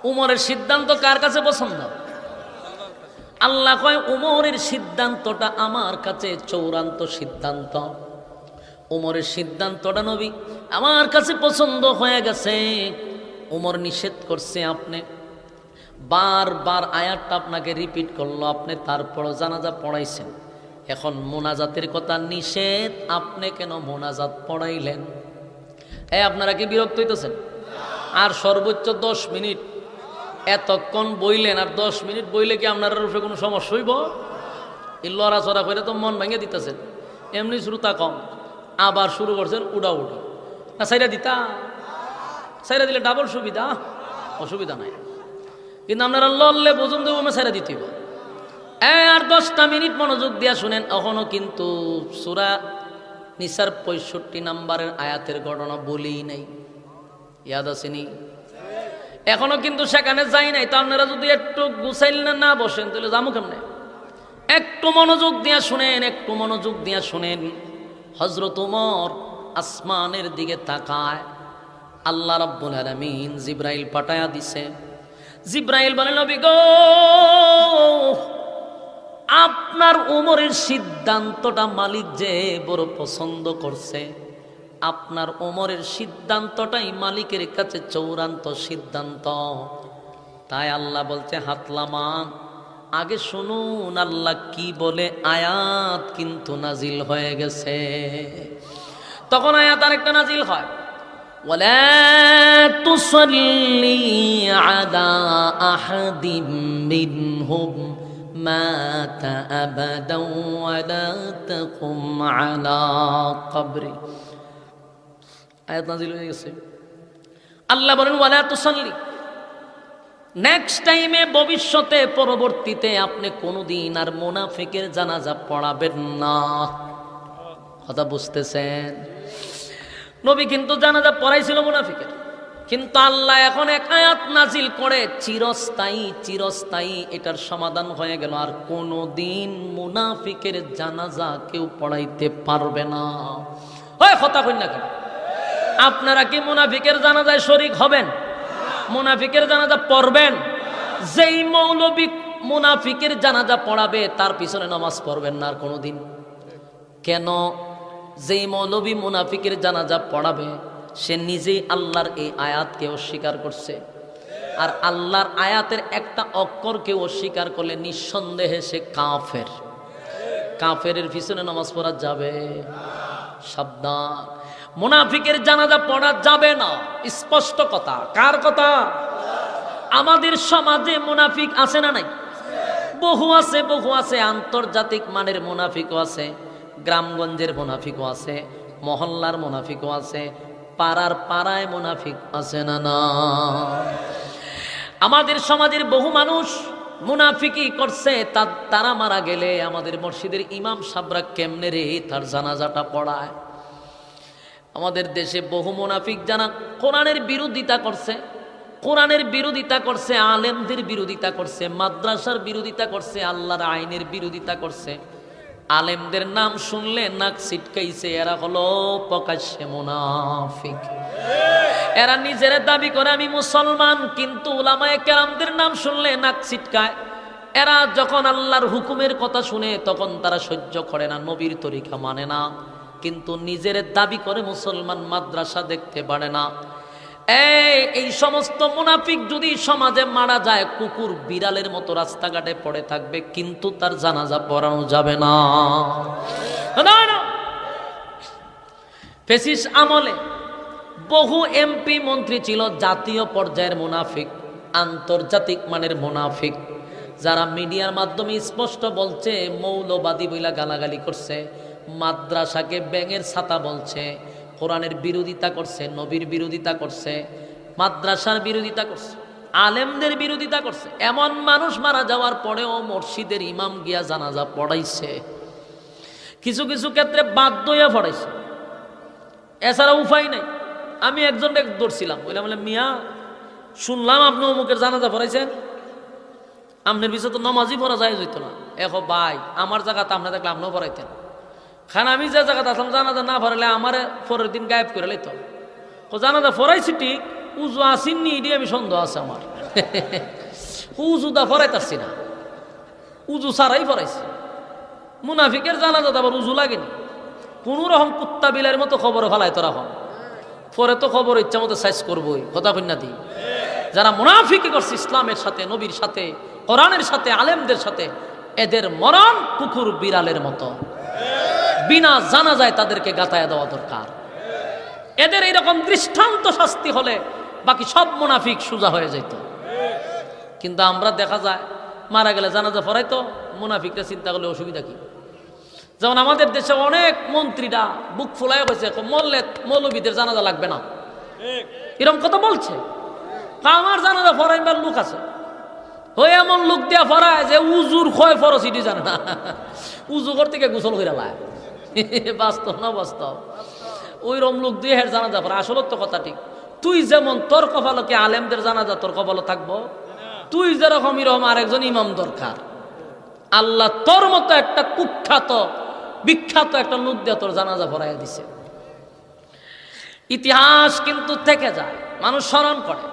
উমরের সিদ্ধান্ত কার কাছে পছন্দ? আল্লাহ কয় উমরের সিদ্ধান্তটা আমার কাছে চূড়ান্ত সিদ্ধান্ত। উমরের সিদ্ধান্তটা নবী আমার কাছে পছন্দ হয়ে গেছে। উমর নিষেধ করছে, আপনি বারবার আয়াতটা আপনাকে রিপিট করলো, আপনি তারপরও জানাজা পড়াইছেন। এখন মোনাজাতের কথা নিষেধ, আপনি কেন মোনাজাত পড়াইলেন? আপনারা কি বিরক্ত হইতেছেন? আর সর্বোচ্চ 10 মিনিট এতক্ষণ বইলেন, আর 10 মিনিট বইলে কি আপনার উপরে কোনো সমস্যা হইব? এই লড়াচড়া করে তো মন ভেঙে দিতেছেন। এমনি শ্রোতা কম, আবার শুরু করছেন উড়াউড়ি। না সাইরা দিতা, সাইরা দিলে ডাবল সুবিধা, অসুবিধা নাই। কিন্তু আপনারা লড়লে বুঝুন দেবো সাইরা দিতে হইব। আর 10টা মিনিট মনোযোগ দিয়া শুনেন। এখনো কিন্তু সূরা নিসার 65 নম্বরের আয়াতের ঘটনা বলেই নাই, ইয়াদ আসেনি? এখনো কিন্তু সেখানে যাই নাই। তো আপনারা যদি একটু গুছাইল না বসেন তাহলে যাবো কেমনে? একটু মনোযোগ দিয়া শুনেন, একটু মনোযোগ দিয়া শুনেন। হযরত ওমর আসমানের দিকে তাকায়, আল্লাহ রাব্বুল আলামিন জিবরাইল পাঠায়া দিছে। জিবরাইল বলে, নবী গো, আপনার ওমরের সিদ্ধান্তটা মালিক যে বড় পছন্দ করছে। আপনার ওমরের সিদ্ধান্তটাই মালিকের কাছে চূড়ান্ত সিদ্ধান্ত। তাই আল্লাহ বলছে হাতলামা, আগে শুনুন আল্লাহ কি বলে। আয়াত কিন্তু নাজিল হয়ে গেছে। তখন আয়াত আরেকটা নাজিল হয়, ওয়ালা তুসাল্লি আলা আহাদিম মিনহুম মাতা আবাদাও ওয়ালা তাকুম আলা কবরি। আয়াত নাজিল হয়ে গেছে। আল্লাহ বলেন ওয়ালা তুসাল্লি, নেক্সট টাইমে, ভবিষ্যতে, পরবর্তীতে আপনি কোনোদিন আর মুনাফিকের জানাজা পড়াবেন না। কথা বুঝতেছেন? নবী কিন্তু জানাজা পড়াইছিল মুনাফিকের, কিন্তু আল্লাহ এখন এক আয়াত নাজিল করে চিরস্থায়ী, চিরস্থায়ী এটার সমাধান হয়ে গেল। আর কোনোদিন মুনাফিকের জানাজা কেউ পড়াইতে পারবে না। হয় কথা কই না কেন? আপনারা কি মুনাফিকের জানাজায় শরীক হবেন? মুনাফিকের জানাজা পড়বেন? যেই মৌলবী মুনাফিকের জানাজা পড়াবে তার পিছনে নামাজ পড়বেন না আর কোনোদিন। কেন? যেই মৌলবী মুনাফিকের জানাজা পড়াবে সে নিজেই আল্লাহর এই আয়াতকে অস্বীকার করছে। আর আল্লাহর আয়াতের একটা অক্ষরকে অস্বীকার করলে নিঃসন্দেহে সে কাফের। কাফেরের পিছনে নামাজ পড়া যাবে? সাবধান, মুনাফিকের জানাজা পড়া যাবে না। স্পষ্ট কথা। কার কথা? আমাদের সমাজে মুনাফিক আছে না নাই? বহু আছে, বহু আছে। আন্তর্জাতিক মানের মুনাফিকও আছে, গ্রামগঞ্জের মুনাফিকও আছে, মহল্লার মুনাফিকও আছে, পাড়ার পাড়ায় মুনাফিক আছে না না? আমাদের সমাজের বহু মানুষ মুনাফিকি করছে। তারা মারা গেলে আমাদের মসজিদের ইমাম সাহেবরা কেমনে রে তার জানাজাটা পড়ায়? আমাদের দেশে বহু মুনাফিক জানা কোরআনের বিরোধিতা করছে, কোরআনের বিরোধিতা করছে, আলেমদের বিরোধিতা করছে, মাদ্রাসার বিরোধিতা করছে, আল্লাহর আইনের বিরোধিতা করছে। আলেমদের নাম শুনলে নাক ছিটকাইছে। এরা হলো প্রকাশ্যে মুনাফিক। এরা নিজের দাবি করে আমি মুসলমান, কিন্তু উলামায়ে কেরামদের নাম শুনলে নাক ছিটকায়। এরা যখন আল্লাহর হুকুমের কথা শুনে তখন তারা সহ্য করে না, নবীর তরিকা মানে না, কিন্তু নিজের দাবি করে মুসলমান, মাদ্রাসা দেখতে পারে না। এই সমস্ত মুনাফিক যদি সমাজে মারা যায়, কুকুর বিড়ালের মতো রাস্তাঘাটে পড়ে থাকবে, কিন্তু তার জানাজা পড়ানো যাবে না। ফ্যাসিস্ট আমলে বহু এমপি মন্ত্রী ছিল জাতীয় পর্যায়ের মুনাফিক, আন্তর্জাতিক মানের মুনাফিক, যারা মিডিয়ার মাধ্যমে স্পষ্ট বলছে, মৌলবাদী বইলা গালাগালি করছে, মাদ্রাসাকে ব্যাঙের ছাতা বলছে, কোরআনের বিরোধিতা করছে, নবীর বিরোধিতা করছে, মাদ্রাসার বিরোধিতা করছে, আলেমদের বিরোধিতা করছে। এমন মানুষ মারা যাওয়ার পরেও মসজিদের ইমাম গিয়া জানাজা পড়াইছে, কিছু কিছু ক্ষেত্রে বাধ্য হইয়া পড়াইছে, এছাড়া উপায় নাই। আমি একজনকে ধরছিলাম, বললাম মিয়া শুনলাম আপনি অমুকের জানাজা পড়াইছেন, আপনার পিছনে তো নামাজই পড়া যায় যেত না। এখন ভাই আমার জায়গাতে আপনি থাকলে আপনিও পড়াইতেন। খান আমি যে জায়গাতে আসলাম জানাজা না পড়ালে আমার পরের দিন গায়েব করে লাইতো। জানাজা পড়াইছি ঠিক, উজু আসিননি এটি আমি সন্দেহ আছে আমার। উজুদা পড়াইতাছি না, উজু সারাই পড়াইছি। মুনাফিকের জানাজা আবার উজু লাগেনি, কোন রকম কুত্তা বিলার মতো খবর ফেলায় তোরা হন, পরে তো খবর ইচ্ছা মতো সাইজ করবোই। কথা কন্যা দিই, যারা মুনাফিকি করছে ইসলামের সাথে, নবীর সাথে, কোরআনের সাথে, আলেমদের সাথে, এদের মরণ কুকুর বিড়ালের মতো, বিনা জানাজায় তাদেরকে গাতায় দেওয়া দরকার। এদের এইরকম দৃষ্টান্ত শাস্তি হলে বাকি সব মুনাফিক সোজা হয়ে যেত। কিন্তু আমরা দেখা যায় মারা গেলে জানাজা পড়াইতো, মুনাফিকরা চিন্তা করলে অসুবিধা কি? যেমন আমাদের দেশে অনেক মন্ত্রীরা বুক ফুলাই হয়েছে, মরলে মৌলবীদের জানাজা লাগবে না, এরকম কথা বলছে। আমার জানাজা পড়াইবার লোক আছে, হয়ে এমন লোক দিয়া পড়ায় যে উজুর ক্ষয় ফরস ইটি জানে না, উজু করতে গিয়ে গোসল করে লায়। বাস্তব না বাস্তব? ওইরকম লোক দিয়ে হের জানাজা পড়া। আসলে তো কথা ঠিক, তুই যেমন তোর কপালকে আলেমদের জানাজা তোর কপাল থাকবো, তুই যেরকম এরকম আরেকজন ইমাম দরকার। আল্লাহ তোর মতো একটা কুখ্যাত বিখ্যাত একটা লোক দিয়ে তোর জানাজা পড়াইয়া দিছে। ইতিহাস কিন্তু থেকে যায়, মানুষ স্মরণ করে।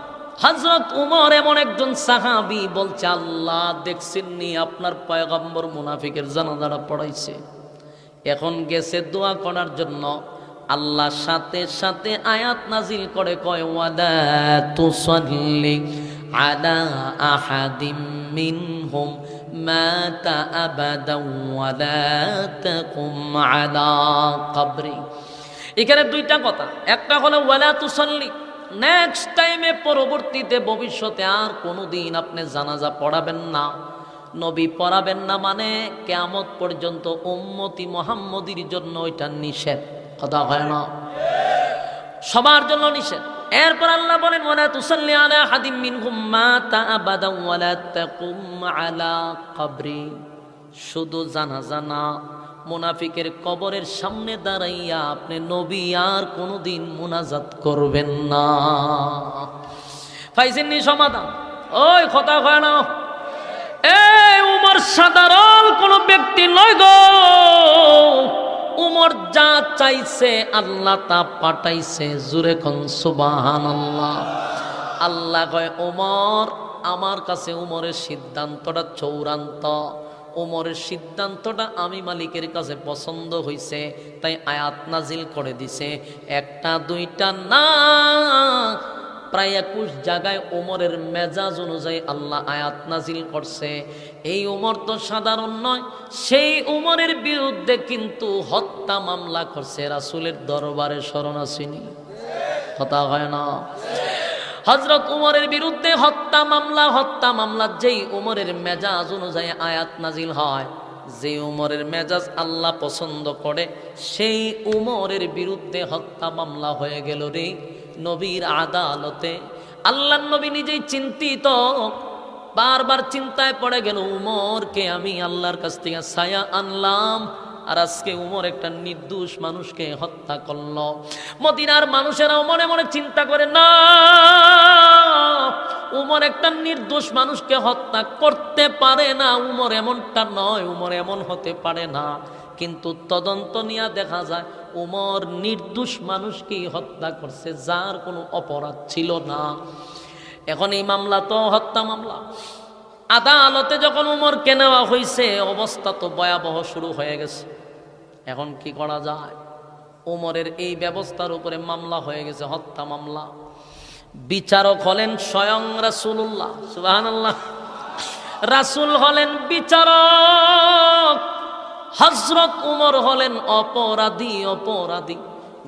হযরত উমর এমন একজন সাহাবী, বলছে আল্লাহ দেখছেননি আপনার পয়গম্বর মুনাফিকের জানাজাটা পড়াইছে, এখন গেছে দোয়া করার জন্য। আল্লাহ সাথে সাথে আয়াত নাজিল করে, কয় ওয়ালা তুসাল্লি আলা আহাদিম মিনহুম মাতা আবাদাও ওয়ালা তাকুম আলা কবরি। এখানে দুইটা কথা, একটা হলো ওয়ালা তুসাল্লি, নেক্সট টাইমে পরবর্তীতে ভবিষ্যতে আর কোনোদিন আপনি জানাজা পড়াবেন না, নবী পড়াবেন না, মানে কিয়ামত পর্যন্ত উম্মতি মুহাম্মদীর জন্য ওইটা নিষেধ। কথা হয় না? সবার জন্য নিষেধ। এরপর আল্লাহ বলেন ওয়ালা তুসাল্লি আলা আহাদিম মিনহুম মাতা আবাদা ওয়ালা তাকুম আলা কবরি। শুধু জানাজা না, মুনাফিকের কবরের সামনে দাঁড়াইয়া আপনি নবী আর কোনোদিন মুনাজাত করবেন না। পাইছেননি সমাধান? ওই কথা হয় না? এই উমর সাধারণ কোন ব্যক্তি নয় গো। উমর যা চাইছে আল্লাহ তা পাঠাইছে। জুরে কোন সুবহানাল্লাহ। আল্লাহ কয় উমর, আমার কাছে উমরের সিদ্ধান্তটা চূড়ান্ত, উমরের সিদ্ধান্তটা আমি মালিকের কাছে পছন্দ হইছে, তাই আয়াত নাজিল করে দিছে। একটা দুইটা না, প্রায় 21 জায়গায় উমরের মেজাজ অনুযায়ী আল্লাহ আয়াত নাজিল করছে। এই উমর তো সাধারণ নয়, সেই উমরের বিরুদ্ধে কিন্তু হত্যা মামলা করছে। রাসূলের দরবারে শরণ আসেনি, কথা হয় না? হযরত উমরের বিরুদ্ধে হত্যা মামলা যেই উমরের মেজাজ অনুযায়ী আয়াত নাজিল হয়, যে উমরের মেজাজ আল্লাহ পছন্দ করে, সেই উমরের বিরুদ্ধে হত্যা মামলা হয়ে গেল রে নবীর আদালতে। আল্লাহর নবী নিজেই চিন্তিত, বারবার চিন্তায় পড়ে গেল, উমরকে আমি আল্লাহর কাছ থেকে ছায়া আনলাম, আর আজকে উমর একটা নির্দোষ মানুষকে হত্যা করল। মদিনার মানুষেরাও মনে মনে চিন্তা করে, না, উমর একটা নির্দোষ মানুষকে হত্যা করতে পারে না, উমর এমনটা নয়, উমর এমন হতে পারে না। কিন্তু তদন্ত নিয়ে দেখা যায় উমর নির্দোষ মানুষকে হত্যা করছে, যার কোনো অপরাধ ছিল না। এখন এই মামলা তো হত্যা মামলা। আদালতে যখন উমরকে নেওয়া হয়েছে, অবস্থা তো ভয়াবহ শুরু হয়ে গেছে। এখন কি করা যায়? উমরের এই ব্যবস্থার উপরে মামলা হয়ে গেছে, হত্যা মামলা। বিচারক হলেন স্বয়ং রাসূলুল্লাহ, সুবহানাল্লাহ। রাসূল হলেন বিচারক, হযরত উমর হলেন অপরাধী।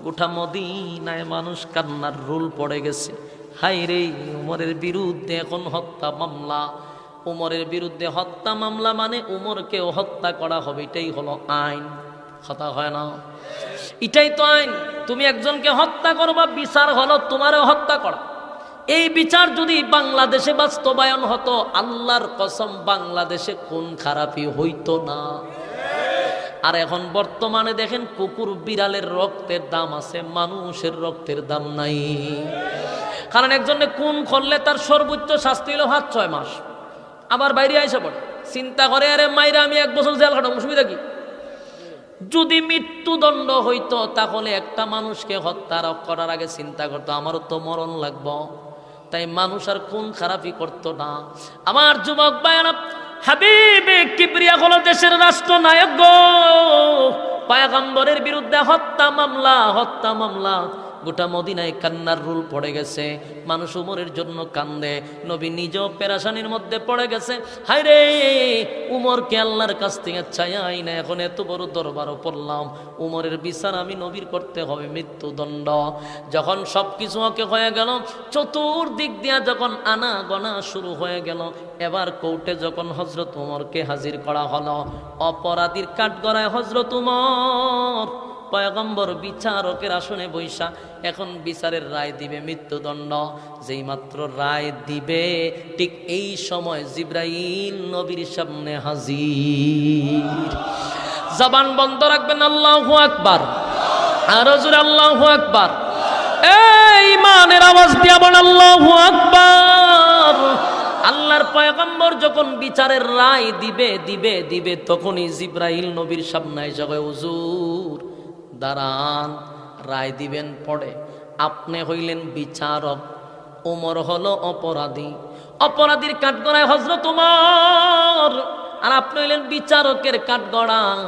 গোটা মদিনায় মানুষ কান্নার রোল পড়ে গেছে। হায় রে, উমরের বিরুদ্ধে এখন হত্যা মামলা। উমরের বিরুদ্ধে হত্যা মামলা মানে উমরকেও হত্যা করা হবে, এটাই হলো আইন। কথা হয় না? এটাই তো আইন। তুমি একজনকে হত্যা করবা, বিচার হলো তোমারও হত্যা করা। এই বিচার যদি বাংলাদেশে বাস্তবায়ন হতো, আল্লাহর কসম বাংলাদেশে খুন খারাপি হইতো না। আর এখন বর্তমানে দেখেন, কুকুর বিড়ালের রক্তের দাম আছে, মানুষের রক্তের দাম নাই। কারণ একজনে খুন করলে তার সর্বোচ্চ শাস্তি হলো 5-6 মাস, আবার বাইরে আইসা পড়ে চিন্তা করে, আরে মাইরা আমি 1 বছর জেল খাটাবো, অসুবিধা কি? যদি মৃত্যুদণ্ড হইতো তাহলে একটা মানুষকে হত্যা করার আগে চিন্তা করতো আমারও তো মরণ লাগবো, তাই মানুষ আর খুন খারাপি করতো না। আমার যুবক ভাইয়েরা, হাবিবে কিবরিয়া হলো দেশের রাষ্ট্রনায়ক গো। পয়গম্বরের বিরুদ্ধে হত্যা মামলা। গোটা মদিনায় কান্নার রুল পড়ে গেছে, মানুষ উমরের জন্য কান্দে, নবী নিজেও পেরেশানির মধ্যে পড়ে গেছে। হায় রে, উমরকে আল্লাহর কাছ থেকে চাই না, এখন এত বড় দরবারও পড়লাম, উমরের বিচার আমি নবীর করতে হবে মৃত্যুদণ্ড। যখন সব কিছু ওকে হয়ে গেল, চতুর্দিক দিয়া যখন আনা গনা শুরু হয়ে গেল, এবার কোর্টে যখন হযরত উমরকে হাজির করা হলো, অপরাধীর কাঠগড়ায় হযরত উমর পয়গম্বর বিচারকের আসনে বৈশা এখন বিচারের রায় দিবে মৃত্যুদণ্ড। যেই মাত্র রায় দিবে, ঠিক এই সময় জিবরাইল নবীর সামনে হাজির। জবান বন্ধ রাখবেন, আল্লাহু আকবার, আর জোরে আল্লাহু আকবার। এই ইমানের আওয়াজ দিয়া বলেন আল্লাহু আকবার। আল্লাহর পয়গম্বর যখন বিচারের রায় দিবে তখনই জিবরাইল নবীর সামনে এসে কয়, হুজুর দাঁড়ান, রায় দিবেন পড়ে। আপনি হইলেন বিচারক, ওমর হলো অপরাধী, অপরাধীর কাঠগড়ায় হযরত ওমর, আর আপনি হইলেন বিচারকের কাঠগড়ায়।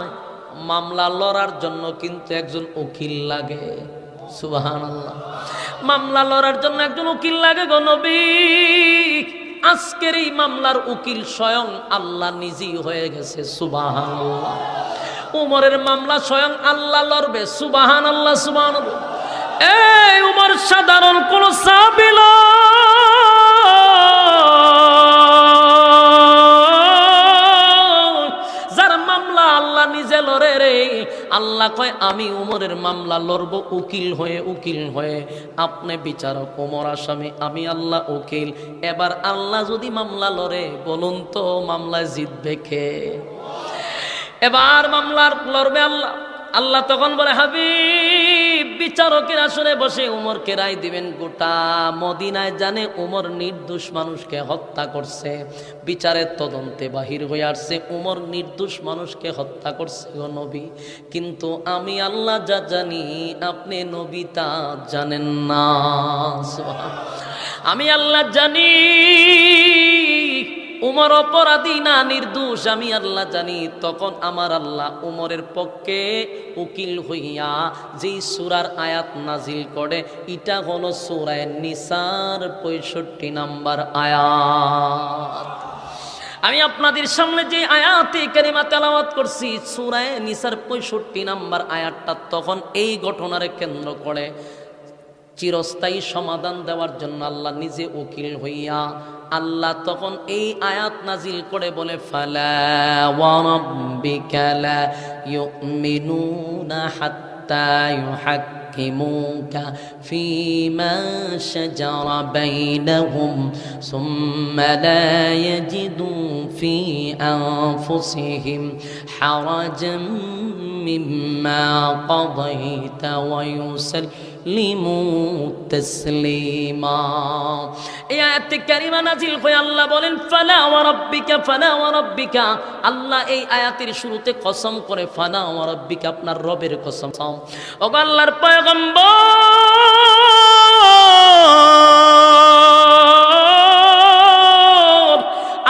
মামলা লড়ার জন্য কিন্তু একজন উকিল লাগে। সুবহানাল্লাহ, মামলা লড়ার জন্য একজন উকিল লাগে গো নবী। আজকের এই মামলার উকিল স্বয়ং আল্লাহ নিজেই হয়ে গেছে। সুবহানাল্লাহ, উমরের মামলা স্বয়ং আল্লাহ লড়বে। সুবহানাল্লাহ, সুবহানাল্লাহ। এই উমর সাধারণ কোন সাহাবী যার মামলা আল্লাহ নিজে লড়ে রে। আল্লাহ কয়, আমি উমরের মামলা লড়বো উকিল হয়ে। আপনি বিচারক, উমর আসামি, আমি আল্লাহ উকিল। এবার আল্লাহ যদি মামলা লড়ে, বলুন তো মামলায় জিতবে কে? এবার মামলার লড়বে আল্লাহ। আল্লাহ তখন বলে, হাবিব বিচারকের আসনে বসে উমরকে রায় দিবেন। গোটা মদিনায় জানে উমর নির্দোষ মানুষকে হত্যা করছে, বিচারের তদন্তে বাহির হয়ে আসছে উমর নির্দোষ মানুষকে হত্যা করছে গো নবী। কিন্তু আমি আল্লাহ যা জানি, আপনি নবী তা জানেন না। আমি আল্লাহ জানি উমর অপরাধী না নির্দোষ, আমি আল্লাহ জানি। তখন আমার আল্লাহ উমরের পক্ষে উকিল হইয়া যেই সূরার আয়াত নাজিল করে, এটা হলো সূরা নিসার 65 নম্বর আয়াত। আমি আপনাদের সামনে যে আয়াতে কারিমা তেলাওয়াত করছি, সূরা নিসার 65 নম্বর আয়াতটা তখন এই ঘটনারে কেন্দ্র করে চিরস্থায়ী সমাধান দেওয়ার জন্য আল্লাহ নিজে উকিল হইয়া আল্লাহ তখন এই আয়াত নাজিল করে বলে, ফালা ওয়া রাব্বিকা লা ইউমিনুনা হাত্তা ইউহাক্কিমুকা ফীমা শাজারা বাইনাহুম সুম্মা লা ইয়াজিদু ফী আনফুসিহিম হারাজান মিম্মা কাদাইতা ওয়া লিমু তাসলিমা। এই আয়াতে কারিমা নাজিল হয়ে আল্লাহ বলেন, ফালা ওয়া রাব্বিকা। আল্লাহ এই আয়াতের শুরুতে কসম করে, ফালা ওয়া রাব্বিকা, আপনার রবের কসম। ও আল্লাহর পয়গম্বর,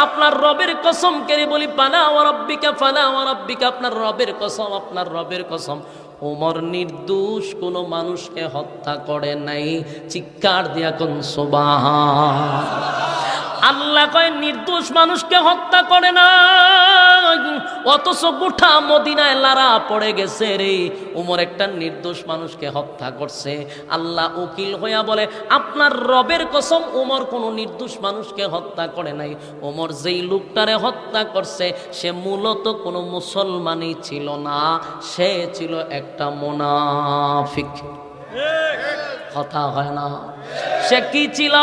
আপনার রবের কসম করে বলি, ফালা ওয়া রাব্বিকা, আপনার রবের কসম, আপনার রবের কসম। ওমর নির্দোষ কোনো মানুষকে হত্যা করে নাই। চিৎকার দিয়া কোন সুবহান। আল্লাহ কয় নির্দোষ মানুষকে হত্যা করে না, অথচ গোটা মদিনায় লারা পড়ে গেছে রে, ওমর একটা নির্দোষ মানুষকে হত্যা করছে। আল্লাহ উকিল হইয়া বলে, আপনার রবের কসম, ওমর কোনো নির্দোষ মানুষকে হত্যা করে নাই। ওমর যেই লোকটারে হত্যা করছে সে মূলত কোনো মুসলমানই ছিল না, সে ছিল একটা মুনাফিক। কথা হয় না? সে কি ছিল?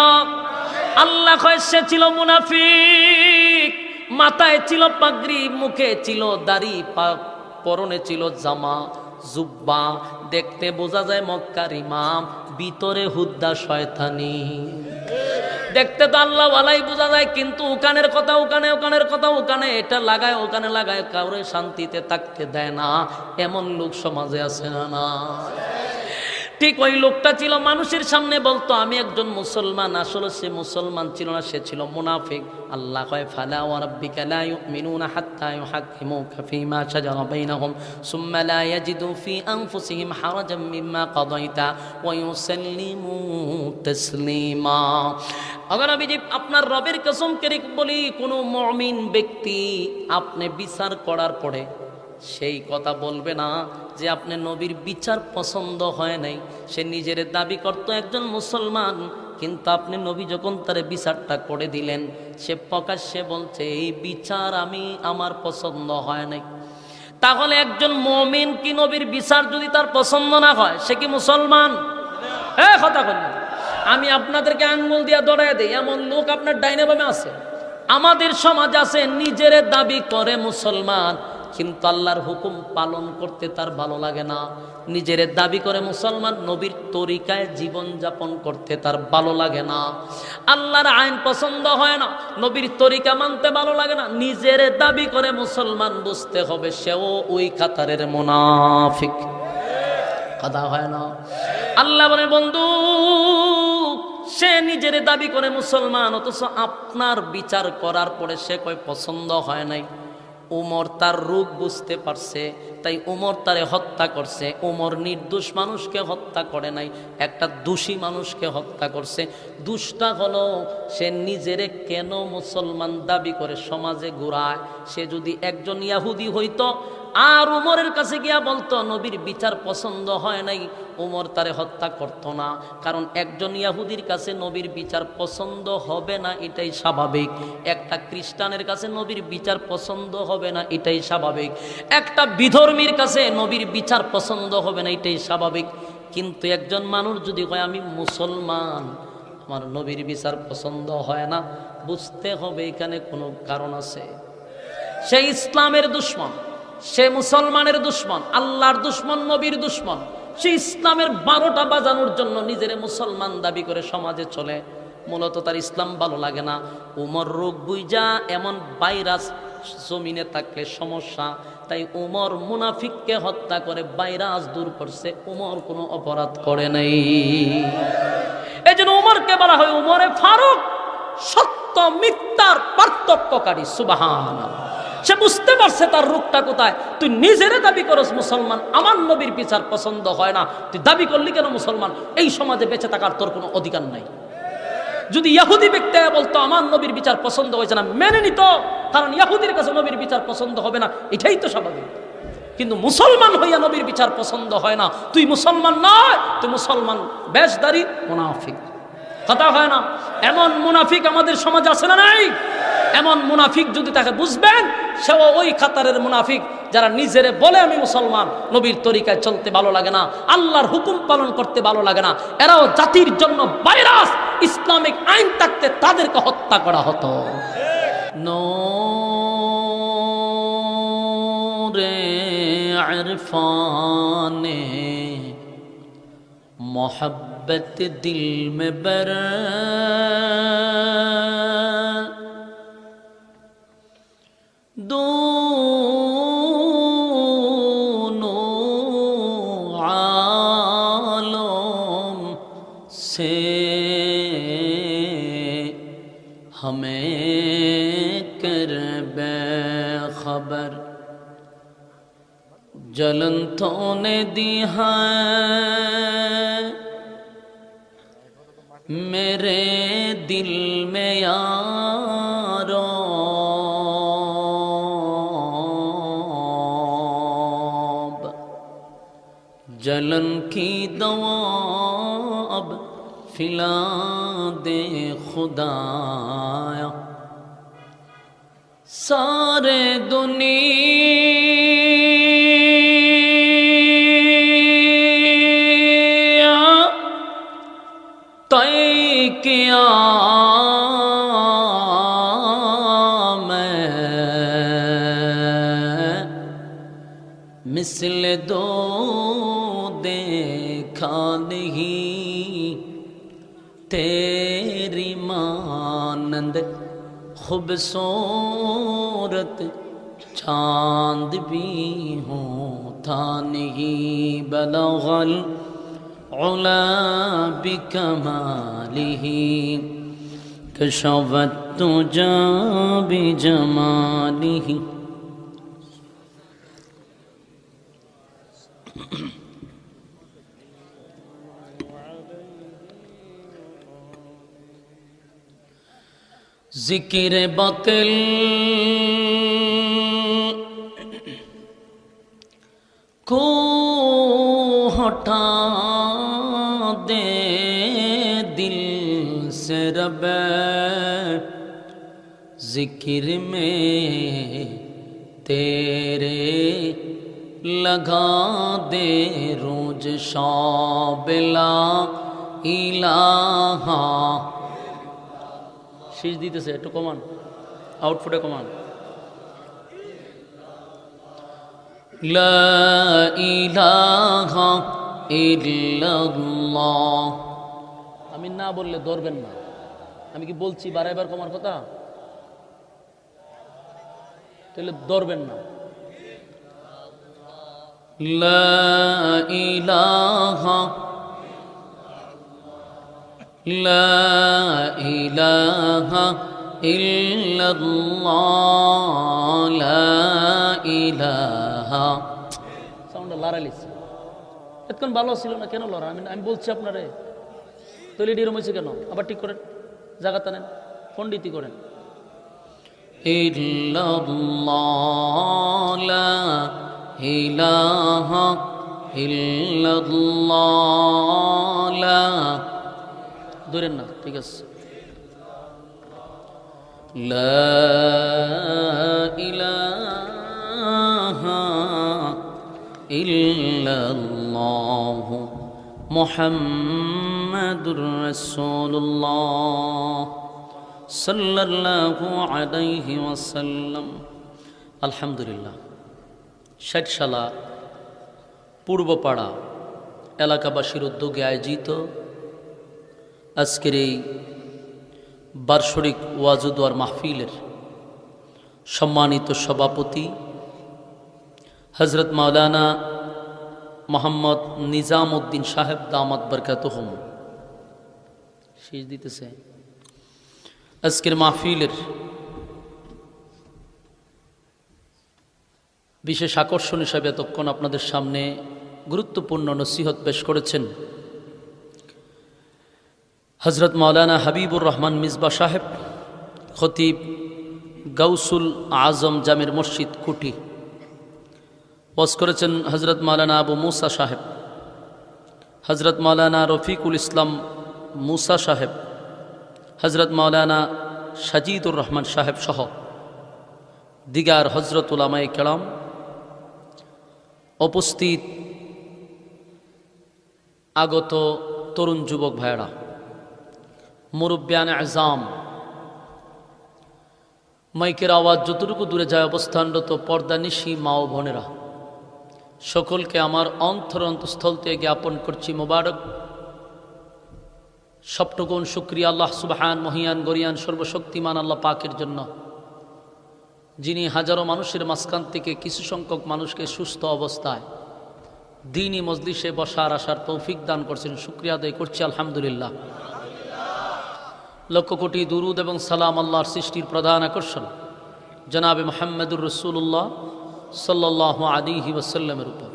আল্লাহ কয় সে ছিল মুনাফিক। মাথায় ছিল পাগড়ি, মুখে ছিল দাড়ি, পরনে ছিল জামা জুব্বা, দেখতে বোঝা যায় মক্কার ইমাম, ভিতরে হুদ্দা শয়তানি। দেখতে তো আল্লাহ ওয়ালাই বোঝা যায়, কিন্তু ওখানের কথা ওখানে, ওখানের কথা ওখানে, এটা লাগায় ওখানে লাগায়, কাউরে শান্তিতে থাকতে দেয় না। এমন লোক সমাজে আছে না? না। ঠিক ওই লোকটা ছিল মানুষের সামনে বলতো আমি একজন মুসলমান, আসলে সে মুসলমান ছিল না, সে ছিল মুনাফিক। আল্লাহ কয় ফালা ওয়া রাব্বিকা লা ইউমিনুনা হাত্তা ইউহাক্কিমুকা ফীমা শাজারা বাইনাহুম সুম্মা লা ইয়াজিদু ফী আনফুসিহিম হারাজাম মিম্মা কাদাইতা ওয়া ইউসাল্লিমু তাসলিমা। আগে নবীজি আপনার রবের কসম করে বলি, কোনো মুমিন ব্যক্তি আপনি বিচার করার পরে সেই কথা বলবে না যে আপনি নবীর বিচার পছন্দ হয় নাই। সে নিজের দাবি করত একজন মুসলমান, কিন্তু আপনি নবী যখন তার বিচারটা করে দিলেন, সে প্রকাশ্যে বলছে এই বিচার আমার পছন্দ হয় নাই। তাহলে একজন মুমিন কি নবীর বিচার যদি তার পছন্দ না হয়, সে কি মুসলমান? কথা বলি, আমি আপনাদেরকে আঙ্গুল দিয়া দৌড়াই দিই, এমন লোক আপনার ডাইনে বামে আছে। আমাদের সমাজ আছে নিজের দাবি করে মুসলমান, কিন্তু আল্লাহর হুকুম পালন করতে তার ভালো লাগে না। নিজের দাবি করে মুসলমান, নবীর তরিকায় জীবন যাপন করতে তার ভালো লাগে না। আল্লাহর আইন পছন্দ হয় না, নবীর তরিকা মানতে ভালো লাগে না। নিজের দাবি করে মুসলমান, বুঝতে হবে সেও ওই কাতারের মুনাফিক। কথা হয় না? আল্লাহ বলে বন্ধু, সে নিজের দাবি করে মুসলমান, অথচ আপনার বিচার করার পরে সে কয় পছন্দ হয় নাই। উমর তার রূপ বুঝতে পারছে, তাই উমর তারে হত্যা করছে। উমর নির্দোষ মানুষকে হত্যা করে নাই, একটা দোষী মানুষকে হত্যা করছে। দুষ্টা হলো সে নিজেরে কেন মুসলমান দাবি করে সমাজে ঘুরায়। সে যদি একজন ইয়াহুদি হইতো আর উমরের কাছে গিয়া বলতো নবীর বিচার পছন্দ হয় নাই, উমর তারে হত্যা করতো না। কারণ একজন ইয়াহুদির কাছে নবীর বিচার পছন্দ হবে না, এটাই স্বাভাবিক। একটা খ্রিস্টানের কাছে নবীর বিচার পছন্দ হবে না, এটাই স্বাভাবিক। একটা বিধর্মীর কাছে নবীর বিচার পছন্দ হবে না, এটাই স্বাভাবিক। কিন্তু একজন মানুষ যদি কয় আমি মুসলমান, আমার নবীর বিচার পছন্দ হয় না, বুঝতে হবে এখানে কোনো কারণ আছে। সে ইসলামের দুশমন, সে মুসলমানের দুশমন, আল্লাহর দুশমন, নবীর দুশমন। সে ইসলামের 12টা বাজানোর জন্য নিজের মুসলমান দাবি করে সমাজে চলে, মূলত তার ইসলাম ভালো লাগে না। উমর রোগ বুঝা এমন ভাইরাস জমিনে থাকলে সমস্যা, তাই উমর মুনাফিককে হত্যা করে ভাইরাস দূর করছে। উমর কোনো অপরাধ করে নাই, এই জন্য উমরকে বলা হয় উমরে ফারুক, সত্য মিথ্যার পার্থক্যকারী। সুবহানাল্লাহ। সে বুঝতে পারছে তার রূপটা কোথায়। তুই নিজেরে দাবি করস মুসলমান, আমার নবীর বিচার পছন্দ হয় না, তুই দাবি করলি কেন মুসলমান? এই সমাজে বেঁচে থাকার তোর কোনো অধিকার নাই। যদি ইহুদি ব্যক্তি বলতো আমার নবীর বিচার পছন্দ হয়েছে না, মেনে নিত, কারণ ইহুদির কাছে নবীর বিচার পছন্দ হবে না, এটাই তো স্বাভাবিক। কিন্তু মুসলমান হইয়া নবীর বিচার পছন্দ হয় না, তুই মুসলমান নয়, তুই মুসলমান বেশদারি মুনাফিক। কথা হয় না? এমন মুনাফিক আমাদের সমাজে আছে না নাই? এমন মুনাফিক যদি তাকে বুঝবেন, সেও ওই কাতারের মুনাফিক যারা নিজেরে বলে আমি মুসলমান, নবীর তরিকায় চলতে ভালো লাগে না, আল্লাহর হুকুম পালন করতে ভালো লাগে না। এরাও জাতির জন্য ভাইরাস। ইসলামিক আইন থাকতে তাদেরকে হত্যা করা হতো। নূরে ইরফানে मोहब्बत दिल में बर दोनों आलम से हमें कर बेखबर। जलन तो ने दी है मेरे दिल में यारो, जलन की दवा अब फिला दे खुदाया। सारे दुनिया तय किया मैं मिसल दो देखा नहीं तेरी मानंद खूबसूरत चांद भी होता नहीं। बलगल العلا بكماله كشف الدجى بجماله. जिक्र बातिल को हटा दे दिल से रबे, जिक्र में तेरे लगा दे रोज शाबिला इलाहा. শেষ দিতেছে, একটু কমান, আউটপুটে কমান. লা ইলাহা ইল্লাল্লাহ. আমি না বললে ধরবেন না. আমি কি বলছি বারবার কমার কথা? তাহলে ধরবেন না. লা ইলাহা লা ইলাহা ইল্লাল্লাহ লা ইলাহা. সাউন্ডটা লড়াইছে, এতক্ষণ ভালো ছিল না, কেন লড়া? আমি বলছি আপনারে, তৈরি ডিরম হয়েছে কেন? আবার ঠিক করেন, জায়গাটা নেন, পণ্ডিতি করেন. ইল্লাল্লাহ লা ইলাহা ইল্লাল্লাহ লা, ধরেন না, ঠিক আছে. লা ইলাহা ইল্লাল্লাহ মুহাম্মাদুর রাসূলুল্লাহ সাল্লাল্লাহু আলাইহি ওয়াসাল্লাম. আলহামদুলিল্লাহ, ষাটশালা পূর্বপাড়া এলাকাবাসীর উদ্যোগে আয়োজিত আজকের এই বার্ষিক ওয়াজ ও দোয়ার মাহফিলের সম্মানিত সভাপতি হযরত মাওলানা মোহাম্মদ নিজাম উদ্দিন সাহেব দামাত বরকাতুহুম শেষ দিতেছে. আজকের মাহফিলের বিশেষ আকর্ষণ হিসাবে এতক্ষণ আপনাদের সামনে গুরুত্বপূর্ণ নসিহত পেশ করেছেন হযরত মাওলানা হাবিবুর রহমান মিসবা সাহেব, খতিব গাউসুল আজম জামির মসজিদ কুটি. ওয়াজ করেছেন হযরত মাওলানা আবু মুসা সাহেব, হযরত মাওলানা রফিকুল ইসলাম মুসা সাহেব, হযরত মাওলানা সাজিদুর রহমান সাহেব সহ দিগার হযরত উলামায়ে কেরাম, উপস্থিত আগত তরুণ যুবক ভাইয়েরা, মুরব্বিয়ানে আযাম, মাইকের আওয়াজ যতটুকু দূরে যায় অবস্থানরত পর্দানিশী মা ও বোনেরা, সকলকে আমার অন্তরস্থল থেকে জ্ঞাপন করছি মোবারক সবটুকুন শুকরিয়া আল্লাহ সুবহান মহিয়ান গরিয়ান সর্বশক্তিমান আল্লাহ পাকের জন্য, যিনি হাজারো মানুষের মাঝখান থেকে কিছু সংখ্যক মানুষকে সুস্থ অবস্থায় দ্বীনি মজলিসে বসার আসার তৌফিক দান করছেন. শুকরিয়া আদায় করছি আলহামদুলিল্লাহ. লক্ষ কোটি দুরুদ এবং সালাম আল্লাহর সৃষ্টির প্রধান আকর্ষণ জনাবে মুহাম্মদুর রাসূলুল্লাহ সাল্লাল্লাহু আলাইহি ওয়াসাল্লামের উপর.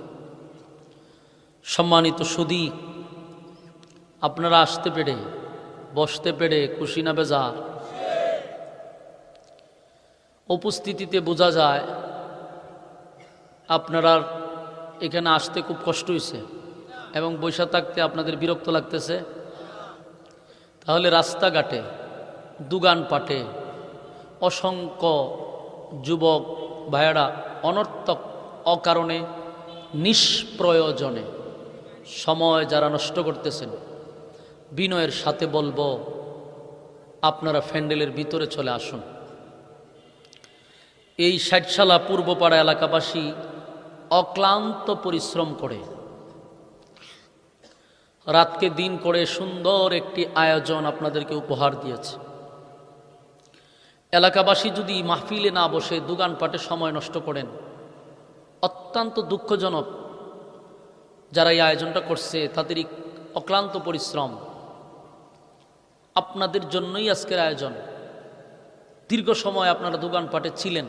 সম্মানিত সুধী, আপনারা আসতে পেরে বসতে পেরে খুশি না বেজার? উপস্থিতিতে বোঝা যায় আপনারা এখানে আসতে খুব কষ্ট হয়েছে এবং বৈশা থাকতে আপনাদের বিরক্ত লাগতেছে. তাহলে রাস্তাঘাটে দোকানপাটে অসংখ্য যুবক ভাইয়েরা অনর্থক অকারণে নিষ্প্রয়োজনে সময় যারা নষ্ট করতেছেন, বিনয়ের সাথে বলবো আপনারা প্যান্ডেলের ভিতরে চলে আসুন. এই ষাটশালা পূর্বপাড়া এলাকাবাসী অক্লান্ত পরিশ্রম করে রাতকে দিন করে সুন্দর একটি আয়োজন আপনাদেরকে উপহার দিয়েছে. এলাকাবাসী যদি মাহফিলে না বসে দোকানপাটে সময় নষ্ট করেন, অত্যন্ত দুঃখজনক. যারা এই আয়োজনটা করছে তাদেরই অক্লান্ত পরিশ্রম, আপনাদের জন্যই আজকের আয়োজন। দীর্ঘ সময় আপনারা দোকানপাটে ছিলেন,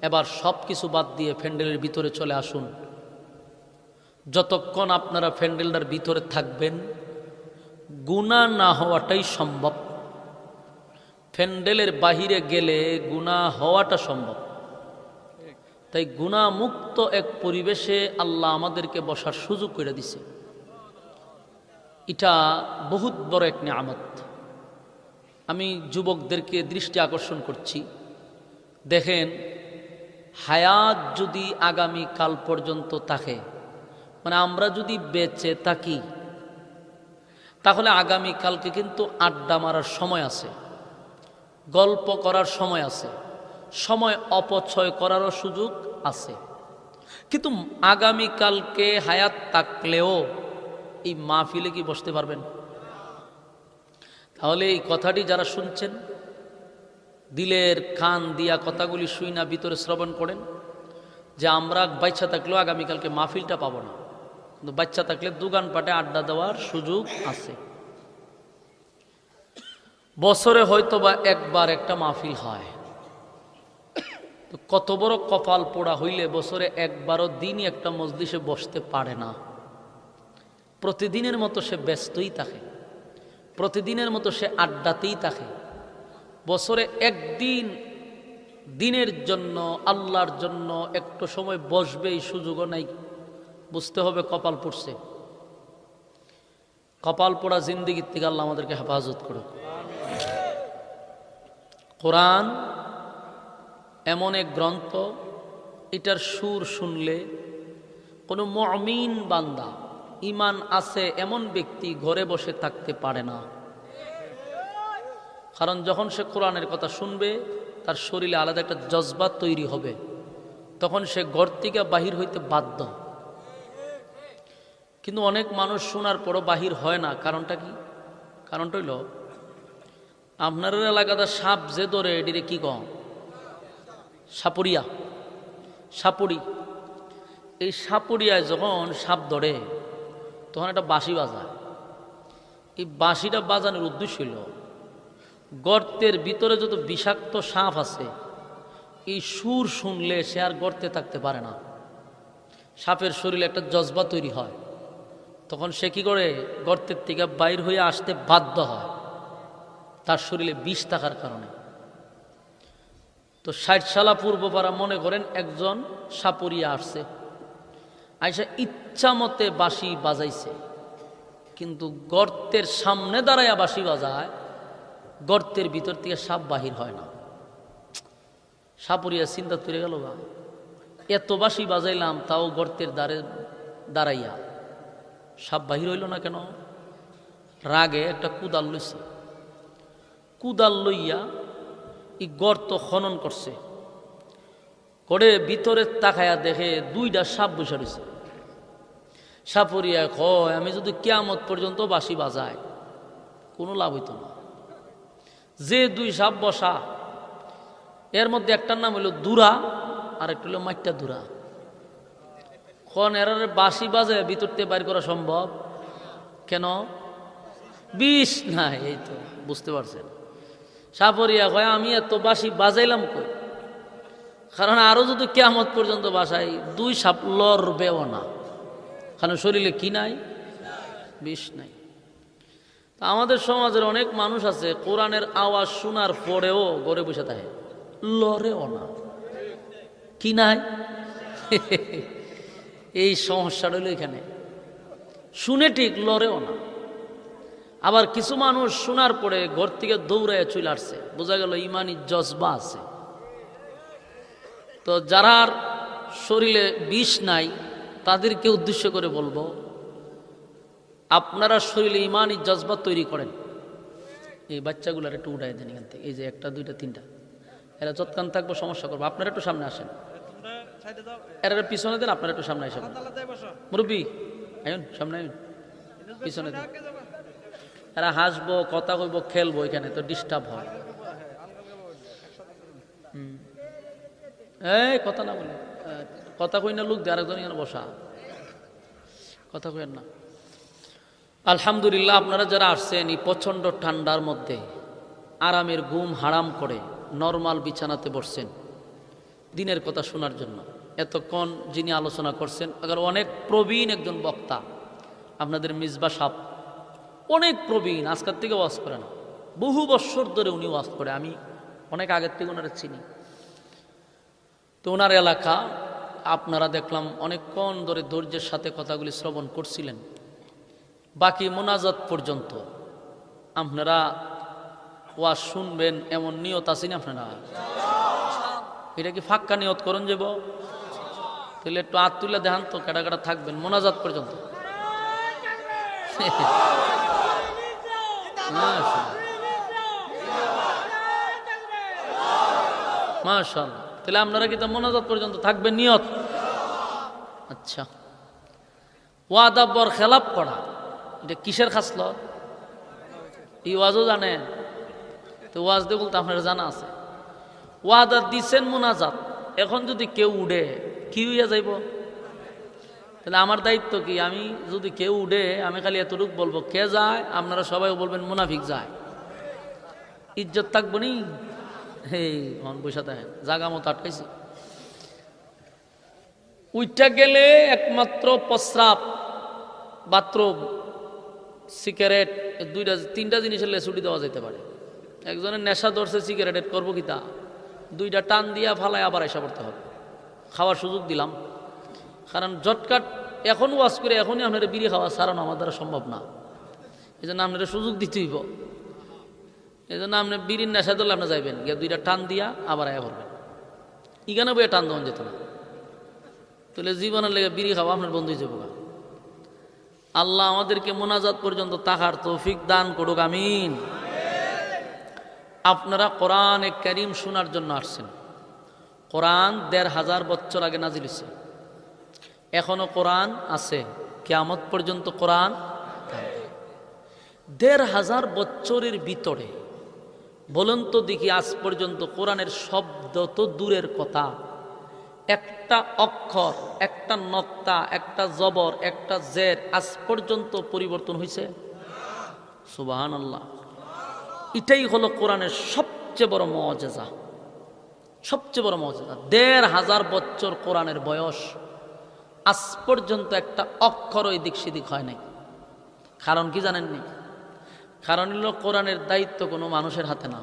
এবার সব কিছু বাদ দিয়ে প্যান্ডেলের ভিতরে চলে আসুন। যতক্ষণ আপনারা প্যান্ডেলটার ভিতরে থাকবেন, গুনাহ না হওয়াটাই সম্ভব। প্যান্ডেলের বাহিরে গেলে গুনাহ হওয়াটা সম্ভব। তাই গুনাহ মুক্ত এক পরিবেশে আল্লাহ আমাদেরকে বসার সুযোগ করে দিছে। এটা বহুত বড় এক নিয়ামত। আমি যুবকদেরকে দৃষ্টি আকর্ষণ করছি, দেখেন হায়াত যদি আগামী কাল পর্যন্ত থাকে, মানে আমরা যদি বেঁচে থাকি, তাহলে আগামী কালকে কিন্তু আড্ডা মারার সময় আছে, গল্প করার সময় আছে, সময় অপচয় করারও সুযোগ আছে। কিন্তু আগামী কালকে হায়াত থাকলেও এই মাহফিলে কি বসতে পারবেন? তাহলে এই কথাটি যারা শুনছেন, দিলের কান দিয়া কথাগুলি শুই না ভিতরে শ্রবণ করেন যে আমরা বাচ্চা থাকলেও আগামীকালকে মাহফিলটা পাবো না, কিন্তু বাচ্চা থাকলে দোকানপাটে আড্ডা দেওয়ার সুযোগ আছে। বছরে হয়তো বা একবার একটা মাহফিল হয়, তো কত বড় কপাল পোড়া হইলে বছরে একবারও দিনই একটা মজলিসে বসতে পারে না। প্রতিদিনের মতো সে ব্যস্তই থাকে, প্রতিদিনের মতো সে আড্ডাতেই থাকে। বছরে একদিন দিনের জন্য, আল্লাহর জন্য একটু সময় বসবে এই সুযোগও নাই। বুঝতে হবে কপাল পড়ছে। কপাল পোড়া জিন্দিগির থেকে আল্লাহ আমাদেরকে হেফাজত করুক। কোরআন এমন এক গ্রন্থ, এটার সুর শুনলে কোনো মুমিন বান্দা, ঈমান আছে এমন ব্যক্তি ঘরে বসে থাকতে পারে না। কারণ যখন সে কোরআনের কথা শুনবে, তার শরীরে আলাদা একটা জজবা তৈরি হবে, তখন সে ঘর থেকে বাহির হইতে বাধ্য। কিন্তু অনেক মানুষ শোনার পরও বাহির হয় না। কারণটা কি? কারণটা হইল আপনার এলাকাতে সাপ যে ধরে এটিরে কি কম? সাপুরিয়া, সাপুরি। এই সাপুরিয়ায় যখন সাপ ধরে তখন একটা বাঁশি বাজায়। এই বাঁশিটা বাজানোর উদ্দেশ্য হইল গর্তের ভিতরে যত বিষাক্ত সাপ আছে, এই সুর শুনলে সে আর গর্তে থাকতে পারে না। সাপের শরীরে একটা জজবা তৈরি হয়, তখন সে কি করে? গর্তের থেকে বাইর হয়ে আসতে বাধ্য হয়, তার শরীরে বিষ থাকার কারণে। তো ৬০ সালা পূর্বপাড়া মনে করেন একজন সাপুরিয়া আসছে, আইসা ইচ্ছা মতে বাঁশি বাজাইছে, কিন্তু গর্তের সামনে দাঁড়াইয়া বাঁশি বাজায়, গর্তের ভিতর থেকে সাপ বাহির হয় না। সাপুরিয়া চিন্তা তুলে গেল, গা এত বাঁশি বাজাইলাম তাও গর্তের দ্বারে দাঁড়াইয়া সাপ বাহির হইল না কেন? রাগে একটা কুদাল লইছে, কুদাল লইয়া এই গর্ত খনন করছে, করে ভিতরে তাকায়া দেখে 2টা সাপ বসে রয়েছে। সাপুরিয়া কয়, আমি যদি কিয়ামত পর্যন্ত বাঁশি বাজাই কোনো লাভ হইত না। যে 2 সাপ বসা, এর মধ্যে একটার নাম হইল দুরা, আর একটা হইল মাইট্টা দুরা। খন এর বাঁশি বাজে ভিতর থেকে বাইর করা সম্ভব? কেন? বিষ নাই। এই তো বুঝতে পারছেন। সাপুরিয়া কয়, আমি এত বাঁশি বাজাইলাম কই? কারণ আরো যদি কিয়ামত পর্যন্ত বাসাই 2 সাপ লড়বেও না, কারণ শরীরে কি নাই? বিষ নাই। তা আমাদের সমাজের অনেক মানুষ আছে কোরআনের আওয়াজ শোনার পরেও ঘরে বসে থাকে, লড়েও না। কি নাই? এই সমস্যাটা হলো এখানে। শুনে ঠিক, লড়েও না। আবার কিছু মানুষ শোনার পরে ঘর থেকে দৌড়ায় চলে আসছে, বোঝা গেল ইমানি জজবা আছে। তো যারার শরীরে বিষ নাই তাদেরকে উদ্দেশ্য করে বলবো, আপনারা শরীরে ইমানি জজবা তৈরি করেন। এই বাচ্চাগুলার একটু উঠাই দেন এখান থেকে, এই যে 1টা 2টা 3টা, এরা যৎকান থাকবো সমস্যা করবো। আপনারা একটু সামনে আসেন, এরা পিছনে দেন, আপনারা একটু সামনে আসেন। মুরব্বী আইন, সামনে আইন, পিছনে দেন। এরা হাসবো, কথা কইব, খেলবো, এখানে তো ডিস্টার্ব হয়। এই কথা না বলে, কথা কই না লোক দিয়ে আরেকজন এখানে বসা, কথা কইেন না। আলহামদুলিল্লাহ, আপনারা যারা আসছেন এই প্রচণ্ড ঠান্ডার মধ্যে আরামের ঘুম হারাম করে নরমাল বিছানাতে বসছেন দিনের কথা শোনার জন্য। এতক্ষণ যিনি আলোচনা করছেন আবার অনেক প্রবীণ একজন বক্তা, আপনাদের মিসবা সাহেব অনেক প্রবীণ, আজকের থেকে ওয়াজ করে না, বহু বছর ধরে উনি ওয়াজ করে, আমি অনেক আগের থেকে ওনারা চিনি। তো ওনার এলাকা আপনারা দেখলাম অনেকক্ষণ ধরে ধৈর্যের সাথে কথাগুলি শ্রবণ করছিলেন, বাকি মোনাজাত পর্যন্ত আপনারা ওয়াজ শুনবেন এমন নিয়ত আছেন আপনারা? এটা কি ফাক্কা নিয়ত করুন যাব? তাহলে একটু হাত তুলে দেখান তো, কেটা কেটা থাকবেন মোনাজাত পর্যন্ত? মাশাআল্লাহ, তাহলে আপনারা কি তো মোনাজাত পর্যন্ত থাকবেন নিয়ত? আচ্ছা, ওয়াদা বর খেলাপ করা এটা কিসের খাসলত? এই ওয়াজও জানেন? তো ওয়াজ দিয়ে বলতে আপনারা জানা আছে। ওয়াদা দিছেন মোনাজাত, এখন যদি কেউ উঠে কি হইয়া যাইব? তাহলে আমার দায়িত্ব কি? আমি যদি কেউ উঠে আমি খালি এতটুকু বলবো কে যায়, আপনারা সবাই বলবেন মুনাফিক যায়, ইজ্জত থাকবো নি? এই মন বসে থাকেন, জাগা মতো আটকাইছি। উইটা গেলে একমাত্র প্রস্রাব, বাথরুম, সিগারেট, দুইটা তিনটা জিনিসের লেসুটি দেওয়া যেতে পারে। একজনের নেশা ধরছে সিগারেট, করবো কি তা? দুইটা টান দিয়া ফালায় আবার এসা করতে হবে। খাওয়ার সুযোগ দিলাম, কারণ জটকাট এখন ওয়াজ করে এখনই আপনারা বিড়ি খাওয়া সারানো আমার দ্বারা সম্ভব না। এই জন্য আপনারা সুযোগ দিতে হইব। এই জন্য আপনি বিড়ির নেশা ধরলে আপনি যাইবেন গিয়ে দুইটা টান দিয়া আবার আয়া করবেন। ইখানে বইয়া টান দেওয়া যেত না, তাহলে জীবনের লেগে বিড়ি খাওয়া আপনার বন্ধুই যাবো। আল্লাহ আমাদেরকে মোনাজাত পর্যন্ত তাকার তৌফিক দান করুক, আমিন। আপনারা কোরআনে কারীম শোনার জন্য আসছেন। কোরআন ১৫০০ বছর আগে নাজিল হয়েছে, এখনো কোরআন আছে, কিয়ামত পর্যন্ত কোরআন। ১৫০০ বছরের ভিতরে বলুন তো দেখি, আজ পর্যন্ত কোরআনের শব্দ তো দূরের কথা, একটা অক্ষর, একটা নক্তা, একটা জবর, একটা জের আজ পর্যন্ত পরিবর্তন হয়েছে? সুবহানাল্লাহ। এটাই হলো কোরআনের সবচেয়ে বড় মুআজিজা, সবচেয়ে বড় মুআজিজা। ১৫০০ বছর কোরআনের বয়স, আজ পর্যন্ত একটা অক্ষর এদিক সেদিক হয় নাই। কারণ কি জানেননি? কারণ হলো কোরআনের দায়িত্ব কোনো মানুষের হাতে না।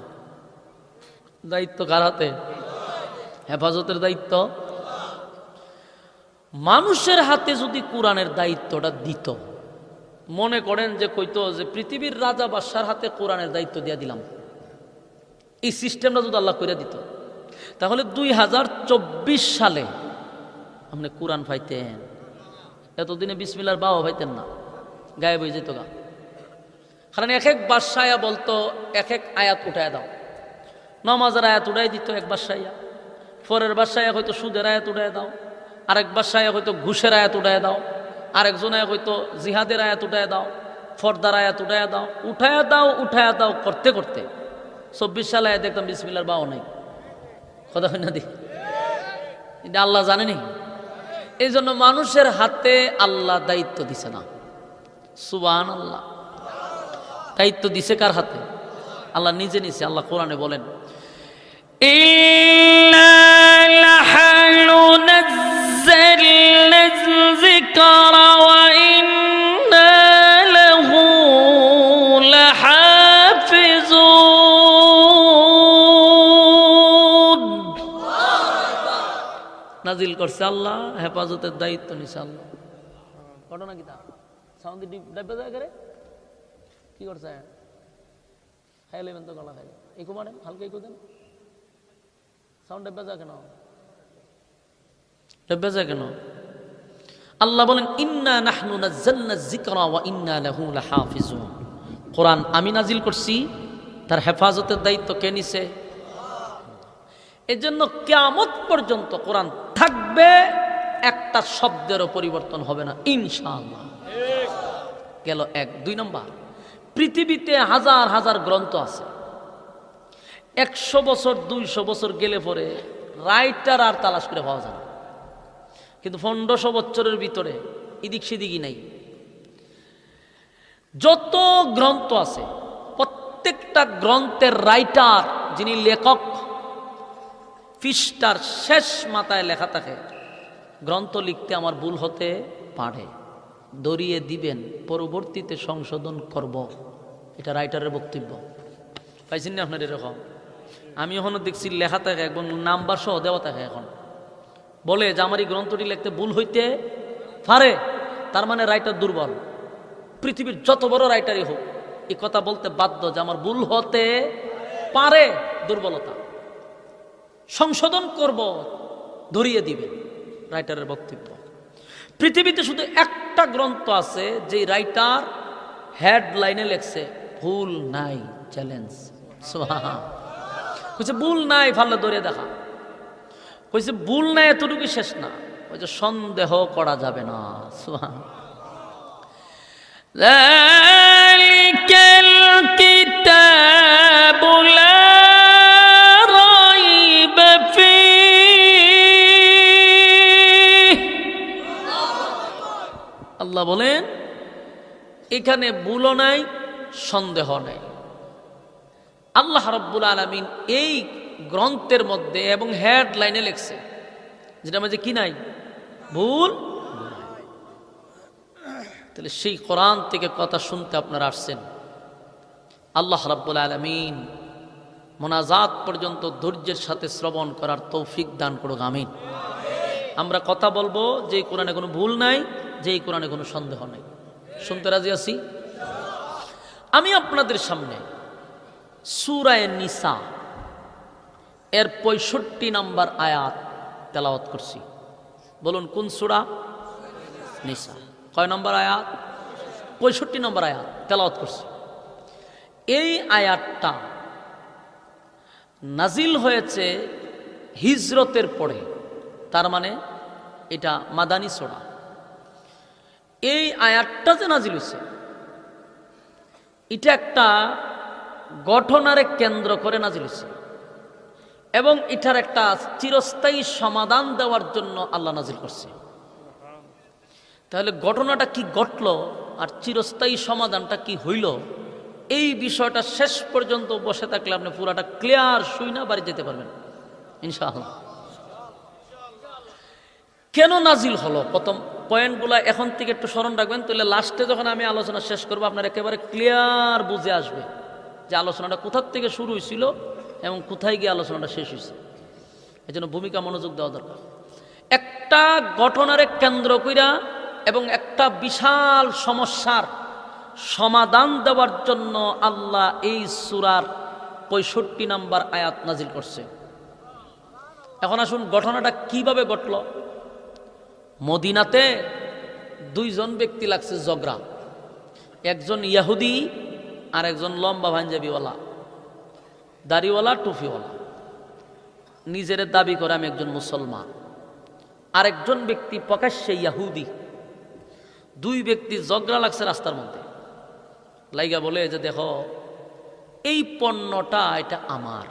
দায়িত্ব কার হাতে? হেফাজতের দায়িত্ব মানুষের হাতে। যদি কোরআনের দায়িত্বটা দিত, মনে করেন যে কইতো যে পৃথিবীর রাজা বাদশার হাতে কোরআনের দায়িত্ব দিয়ে দিলাম, এই সিস্টেমটা যদি আল্লাহ করে দিত, তাহলে ২০২৪ সালে আপনি কোরআন পাইতেন। এতদিনে বিসমিল্লাহর বাবা পাইতেন না, গায়েব হয়ে যেত গা। কারণ এক এক বাদশায়া বলতো এক এক আয়াত উঠায় দাও, নামাজের আয়াত উঠাই দিত এক বাদশায়া, পরের বাদশায়া হয়তো সুদের আয়াত উঠায় দাও, আরেক বাদশায়া হয়তো ঘুষের আয়াত উঠায় দাও, আরেকজনে হয়তো জিহাদের আয়াত উঠায় দাও, ফর্দার আয়াত উঠায় দাও, উঠায় দাও উঠায় দাও করতে করতে ২৪ সালে আয়াত দেখতাম বিসমিল্লাহর বাও নাই। কথা হয় না? দি এটা আল্লাহ জানেনি। এই জন্য মানুষের হাতে আল্লাহ দায়িত্ব দিছে না। সুবহানাল্লাহ। দায়িত্ব দিছে কার হাতে? আল্লাহ নিজে নিছে। আল্লাহ কোরআনে বলেন, ইন্না লাহানু নাযালনা যিকরা ওয়া ইন্না লাহু লাহাফিজুন। নাজিল করছে আল্লাহ, হেফাজতের দায়িত্ব নিছে আল্লাহ। ঘটনা কি তা? সাউন্ড ডাইবা যায় করে কি করছে? খাইলে তো গলা খাইলে একটু মারেন, হালকা একটু দেন। সাউন্ড ডাইবা যায় কেন? ডাইবা যায় কেন? আল্লাহ বলেন, ইন্না নাহনু নাযালনা যিকরা ওয়া ইন্না লাহু লাহাফিজুন। কোরআন আমি নাজিল করছি, তার হেফাজতের দায়িত্ব কে নিছে? এজন্য কিয়ামত পর্যন্ত কোরআন থাকবে, একটা শব্দেরও পরিবর্তন হবে না ইনশাআল্লাহ। গেল এক। ২ নম্বর, পৃথিবীতে হাজার হাজার গ্রন্থ আছে, ১০০ বছর ২০০ বছর গেলে পরে রাইটার আর তালাশ করে পাওয়া যায় না। কিন্তু ১৫০০ বছরের ভিতরে এদিক সেদিকই নাই। যত গ্রন্থ আছে প্রত্যেকটা গ্রন্থের রাইটার, যিনি লেখক, পৃষ্ঠার শেষ মাথায় লেখা থাকে গ্রন্থ লিখতে আমার ভুল হতে পারে, ধরিয়ে দিবেন, পরবর্তীতে সংশোধন করব। এটা রাইটারের বক্তব্য। পাইছেন না আপনার এরকম? আমি এখনো দেখছি লেখা থাকে এবং নাম্বার সহ দেওয়া থাকে। এখন বলে যে আমার এই গ্রন্থটি লিখতে ভুল হইতে পারে, তার মানে রাইটার দুর্বল। পৃথিবীর যত বড় রাইটারই হোক এই কথা বলতে বাধ্য যে আমার ভুল হতে পারে, দুর্বলতা, সংশোধন করব, ধরিয়ে দিবেন, রাইটারের বক্তব্য। পৃথিবীতে শুধু একটা গ্রন্থ আছে যে রাইটার হেডলাইনে লেখছে ভুল নাই, চ্যালেঞ্জ। কইছে ভুল নাই, ভালো ধরে দেখা। কইছে ভুল নাই এতটুকু শেষ না, ওই যে সন্দেহ করা যাবে না। যালিকাল কিতাবু লা রাইবা ফীহ। আল্লাহ বলেন এখানে ভুলও নাই, সন্দেহ নাই। আল্লাহ রাব্বুল আলামিন এই গ্রন্থের মধ্যে এবং হেডলাইনে লেখছে যেটা মাঝে কি নাই, ভুল। তাহলে সেই কোরআন থেকে কথা শুনতে আপনারা আসছেন। আল্লাহ রাব্বুল আলামিন মোনাজাত পর্যন্ত ধৈর্যের সাথে শ্রবণ করার তৌফিক দান করুক, আমিন। আমরা কথা বলবো যে কোরআনে কোনো ভুল নাই, যে কোরআনে কোনো সন্দেহ নাই। শুনতে রাজি আছি? আমি আপনাদের সামনে সূরা নিসা এর 65 নম্বর আয়াত তেলাওয়াত করছি। বলুন কোন সূরা? নিসা। কয় নম্বর আয়াত? 65 নম্বর আয়াত তেলাওয়াত করছি। এই আয়াতটা নাজিল হয়েছে হিজরতের পরে, তার মানে এটা মাদানী সূরা। এই আয়াতটা যে নাজিল হয়েছে এটা একটা ঘটনারে কেন্দ্র করে নাজিল হয়েছে এবং এটার একটা চিরস্থায়ী সমাধান দেওয়ার জন্য আল্লাহ নাজিল করছে। তাহলে ঘটনাটা কি ঘটলো আর চিরস্থায়ী সমাধানটা কি হইল, এই বিষয়টা শেষ পর্যন্ত বসে থাকলে আপনি পুরাটা ক্লিয়ার শুইনা বাড়ি যেতে পারবেন ইনশাআল্লাহ। কেন নাজিল হলো, প্রথম পয়েন্টগুলা এখন থেকে একটু স্মরণ রাখবেন, তাহলে লাস্টে যখন আমি আলোচনা শেষ করবো আপনার একেবারে ক্লিয়ার বুঝে আসবে যে আলোচনাটা কোথার থেকে শুরু হয়েছিল এবং কোথায় গিয়ে আলোচনাটা শেষ হয়েছে। এই জন্য ভূমিকা মনোযোগ দেওয়া দরকার। একটা ঘটনারে কেন্দ্র কইরা এবং একটা বিশাল সমস্যার সমাধান দেওয়ার জন্য আল্লাহ এই সূরার 65 নম্বর আয়াত নাজিল করছে। এখন আসুন ঘটনাটা কিভাবে ঘটল। মদিনাতে দুইজন ব্যক্তি লাগছে ঝগড়া, একজন ইহুদি আর একজন লম্বা পাঞ্জাবিওয়ালা, দাড়িওয়ালা, টুপিওয়ালা। নিজের দাবি করে আমি একজন মুসলমান, আরেকজন ব্যক্তি প্রকাশ্যে ইহুদি। দুই ব্যক্তি ঝগড়া লাগছে রাস্তার মধ্যে, লাইগা বলে যে দেখো এই পণ্যটা এটা আমার।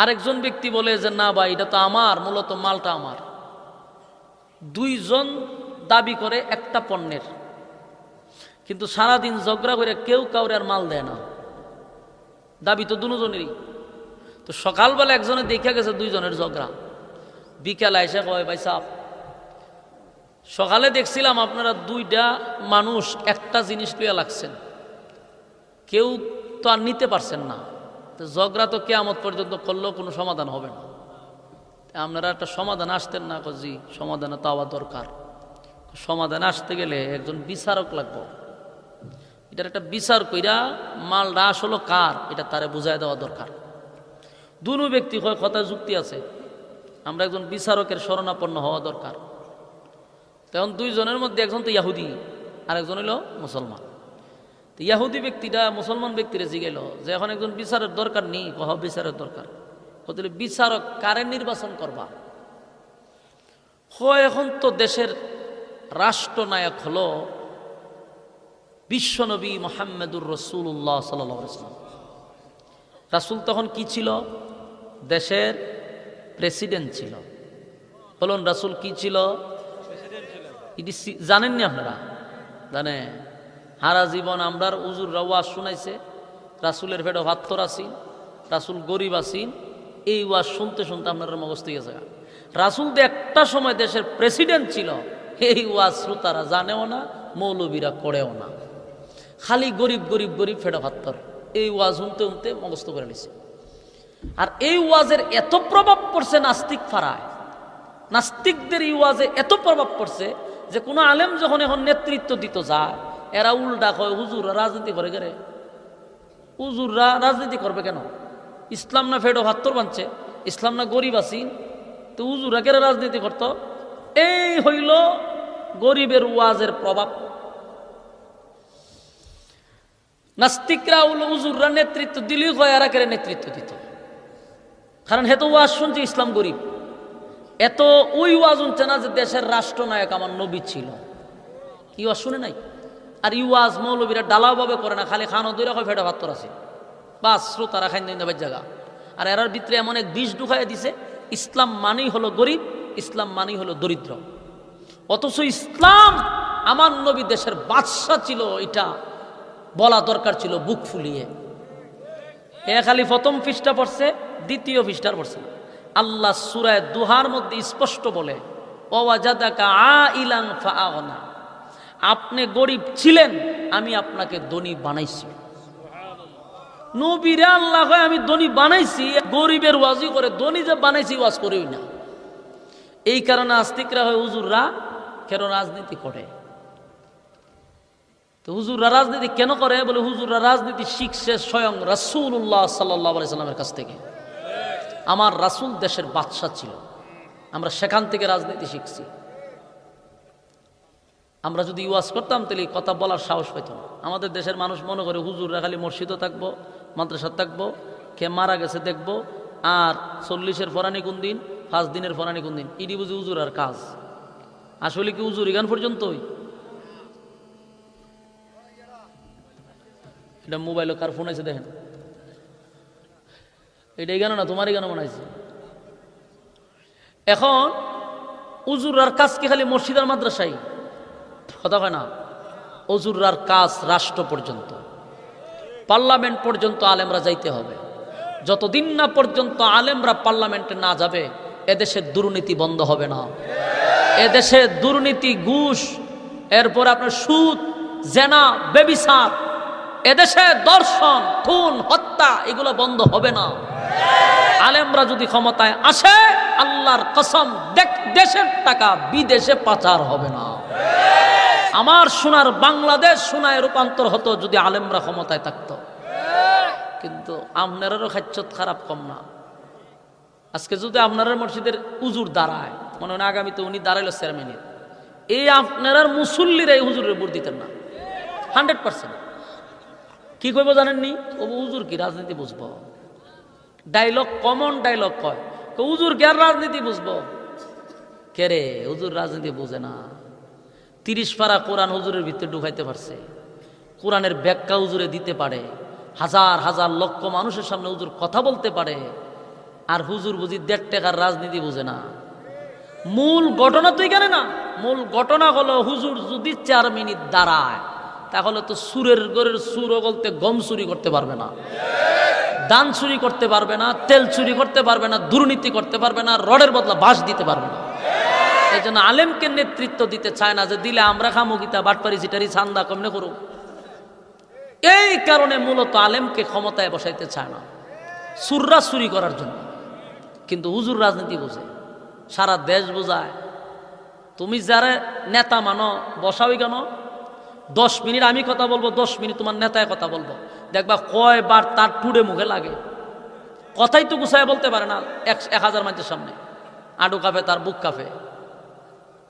আরেকজন ব্যক্তি বলে যে না ভাই এটা তো আমার, মূলত মালটা আমার। দুইজন দাবি করে একটা পণ্যের, কিন্তু সারাদিন ঝগড়া করে কেউ কাউরে আর মাল দেয় না, দাবি তো দুজনেরই। তো সকালবেলা একজনে দেখা গেছে দুইজনের ঝগড়া, বিকালে এসে কয় ভাই সাহেব সকালে দেখছিলাম আপনারা দুইটা মানুষ একটা জিনিস লইয়া লাগছেন, কেউ তো আর নিতে পারছেন না, তো ঝগড়া তো কিয়ামত পর্যন্ত করলেও কোনো সমাধান হবে না, আপনারা একটা সমাধান আসতেন না? জি সমাধানে তো আবার দরকার। সমাধান আসতে গেলে একজন বিচারক লাগবে, এটার একটা বিচার কইরা মালটা আসলে কার এটা তারে বুঝাই দেওয়া দরকার। দুনো ব্যক্তি হয় কথা যুক্তি আছে, আমরা একজন বিচারকের শরণাপন্ন হওয়া দরকার। তখন দুইজনের মধ্যে একজন তো ইহুদি আর একজন হইল মুসলমান। তো ইহুদি ব্যক্তিটা মুসলমান ব্যক্তিরে জিগাইল যে এখন একজন বিচারের দরকার নেই, কহ বিচারের দরকার, বলতে বিচারক কারে নির্বাচন করবা? হয় এখন তো দেশের রাষ্ট্রনায়ক হলো বিশ্বনবী মুহাম্মদুর রাসূলুল্লাহ সাল্লাল্লাহু আলাইহি ওয়াসাল্লাম। রাসূল তখন কি ছিল? দেশের প্রেসিডেন্ট ছিল। বলুন রাসূল কি ছিল? এটি জানেননি আপনারা? জানে হারা জীবন আমরার হুজুররা ওয়াজ শুনাইছে, রাসূলের পেটে ভাত্তর আসিন, রাসূল গরিব আসিন, এই ওয়াজ শুনতে শুনতে আপনার মগজ থেকে গেছে। রাসূল তো একটা সময় দেশের প্রেসিডেন্ট ছিল, এই ওয়াজ শ্রোতারা জানেও না, মৌলবীরা করেও না। খালি গরিব গরিব গরিব ফেটে ভাত্তর, এই ওয়াজ শুনতে শুনতে মগস্থ করে নিছে। আর এই ওয়াজের এত প্রভাব পড়ছে নাস্তিক ফারায়, নাস্তিকদের এই ওয়াজে এত প্রভাব পড়ছে যে কোনো আলেম যখন এখন নেতৃত্ব দিত যায়, এরা উল্টা কয় হুজুররা রাজনীতি করে গেলে। হুজুররা রাজনীতি করবে কেন? ইসলাম না ফেডো ভাত্তর বানছে, ইসলাম না গরিব আসিন, তো হুজুররা কেন রাজনীতি করত? এই হইল গরিবের ওয়াজের প্রভাব। নাস্তিকরা হুজুররা নেতৃত্ব দিলেই কয় এরা কেন নেতৃত্ব দিত, কারণ হেতু ওয়াজ শুনছে ইসলাম গরিব। এত ওই ওয়াজ শুনছে না যে দেশের রাষ্ট্রনায়ক আমার নবী ছিল, কি ওয়াজ শুনে নাই। আর ইওয়াজ মৌলবীরা ডালাওভাবে করে না, খালি খানো দূরে হয় ফেটা ভাত্তর আছে, বাস শ্রোতারা খাইন দিন জায়গা। আর এরার ভিতরে এমন এক বিষ ঢুকাইয়া দিছে, ইসলাম মানেই হলো গরিব, ইসলাম মানেই হলো দরিদ্র। অথচ ইসলাম আমার নবী দেশের বাদশা ছিল, এটা বলা দরকার ছিল বুক ফুলিয়ে। এ খালি প্রথম পৃষ্ঠা পড়ছে, দ্বিতীয় পৃষ্ঠার পড়ছে না। আল্লাহ সূরা দুহার মধ্যে স্পষ্ট বলে, ওয়াজাদাকা আইলান ফাআগনা, আপনি গরিব ছিলেন, আমি আপনাকে ধনী বানাইছি। নবীরে আল্লাহ কয় আমি ধনী বানাইছি, গরিবের ওয়াজই করে, ধনী যে বানাইছি ওয়াজ করেই না। এই কারণে আস্তিকরা হয় হুজুররা কেন রাজনীতি করে। তো হুজুররা রাজনীতি কেন করে? বলে হুজুররা রাজনীতি শিখছে স্বয়ং রাসূলুল্লাহ সাল্লাল্লাহু আলাইহি সাল্লামের কাছ থেকে। আমার রাসূল দেশের বাদশা ছিল, আমরা সেখান থেকে রাজনীতি শিখছি। আমরা যদি ওয়াজ করতাম তাহলে কথা বলার সাহস পাইত না। আমাদের দেশের মানুষ মনে করে হুজুররা খালি মসজিদও থাকবো, মাদ্রাসা থাকবো, কে মারা গেছে দেখবো, আর 40-এর ফরানি কোন দিন, 5 দিনের ফরানি কোন দিন, ইডি বুঝি হুজুর আর কাজ। আসলে কি হুজুর ইগান পর্যন্তই? এটা মোবাইলে কার ফোন আছে দেখেন, এটা গানো না তোমারই গানো মনে আছে। এখন হুজুরার কাজ কি খালি মসজিদ আর মাদ্রাসায়? কথা হয় না। হুজুরার কাজ রাষ্ট্র পর্যন্ত, পার্লামেন্ট পর্যন্ত আলেমরা যাইতে হবে। যতদিন না পর্যন্ত আলেমরা পার্লামেন্টে না যাবে, এদেশের দুর্নীতি বন্ধ হবে না। এদেশে দুর্নীতি, ঘুষ, এরপর আপনার সুদ, জেনা, ব্যভিচার, এদেশে দর্শন, খুন, হত্যা, এগুলো বন্ধ হবে না। আলেমরা যদি ক্ষমতায় আসে, আল্লাহর কসম, দেশের টাকা বিদেশে পাচার হবে না। আমার সোনার বাংলাদেশ সোনায় রূপান্তর হতো যদি আলেমরা ক্ষমতায় থাকতো। কিন্তু আপনারারও খাচ্ছত খারাপ কম না। আজকে যদি আপনার মসজিদের হুজুর দাঁড়ায়, মনে হয় আগামীতে উনি দাঁড়াইলো চেয়ারম্যানের, এই আপনার মুসল্লিরা এই হুজুরের ভোট দিতেন না 100%। কি কইব জানেননি? ও হুজুর কি রাজনীতি বুঝবো? ডায়লগ, কমন ডায়লগ কয়, হুজুর কে আর রাজনীতি বুঝবো? কে রে, হুজুর রাজনীতি বুঝে না। 30 পারা কোরআন হুজুরের ভিতরে ঢুকাইতে পারছে, কোরআনের ব্যাখ্যা হুজুরে দিতে পারে, হাজার হাজার লক্ষ মানুষের সামনে হুজুর কথা বলতে পারে। আর হুজুর বুঝি 1.5 টাকার রাজনীতি বুঝে না। মূল ঘটনা তো এখানে না, মূল ঘটনা হলো হুজুর যদি 4 মিনিট দাঁড়ায়, তাহলে তো সুরের ঘরের সুরও বলতে গম চুরি করতে পারবে না, দান চুরি করতে পারবে না, তেল চুরি করতে পারবে না, দুর্নীতি করতে পারবে না, রডের বদলা বাঁশ দিতে পারবে না। এই জন্য আলেমকে নেতৃত্ব দিতে চায় না, যে দিলে আমরা খামো গীতা, বাটপারি, চিটারি, ছান্দা কমনে করুক। এই কারণে মূলত আলেমকে ক্ষমতায় বসাইতে চায় না, সুররা চুরি করার জন্য। কিন্তু হুজুর রাজনীতি বোঝে, সারা দেশ বোঝায়। তুমি যারা নেতা মানো, বসাওই কেন? 10 মিনিট আমি কথা বলবো, 10 মিনিট তোমার নেতায় কথা বলবো, দেখবা কয়বার তার টুডে মুখে লাগে। কথাই তো গুছায় বলতে পারে না 1000 মানুষের সামনে, আডু কাঁপে, তার বুক কাঁপে।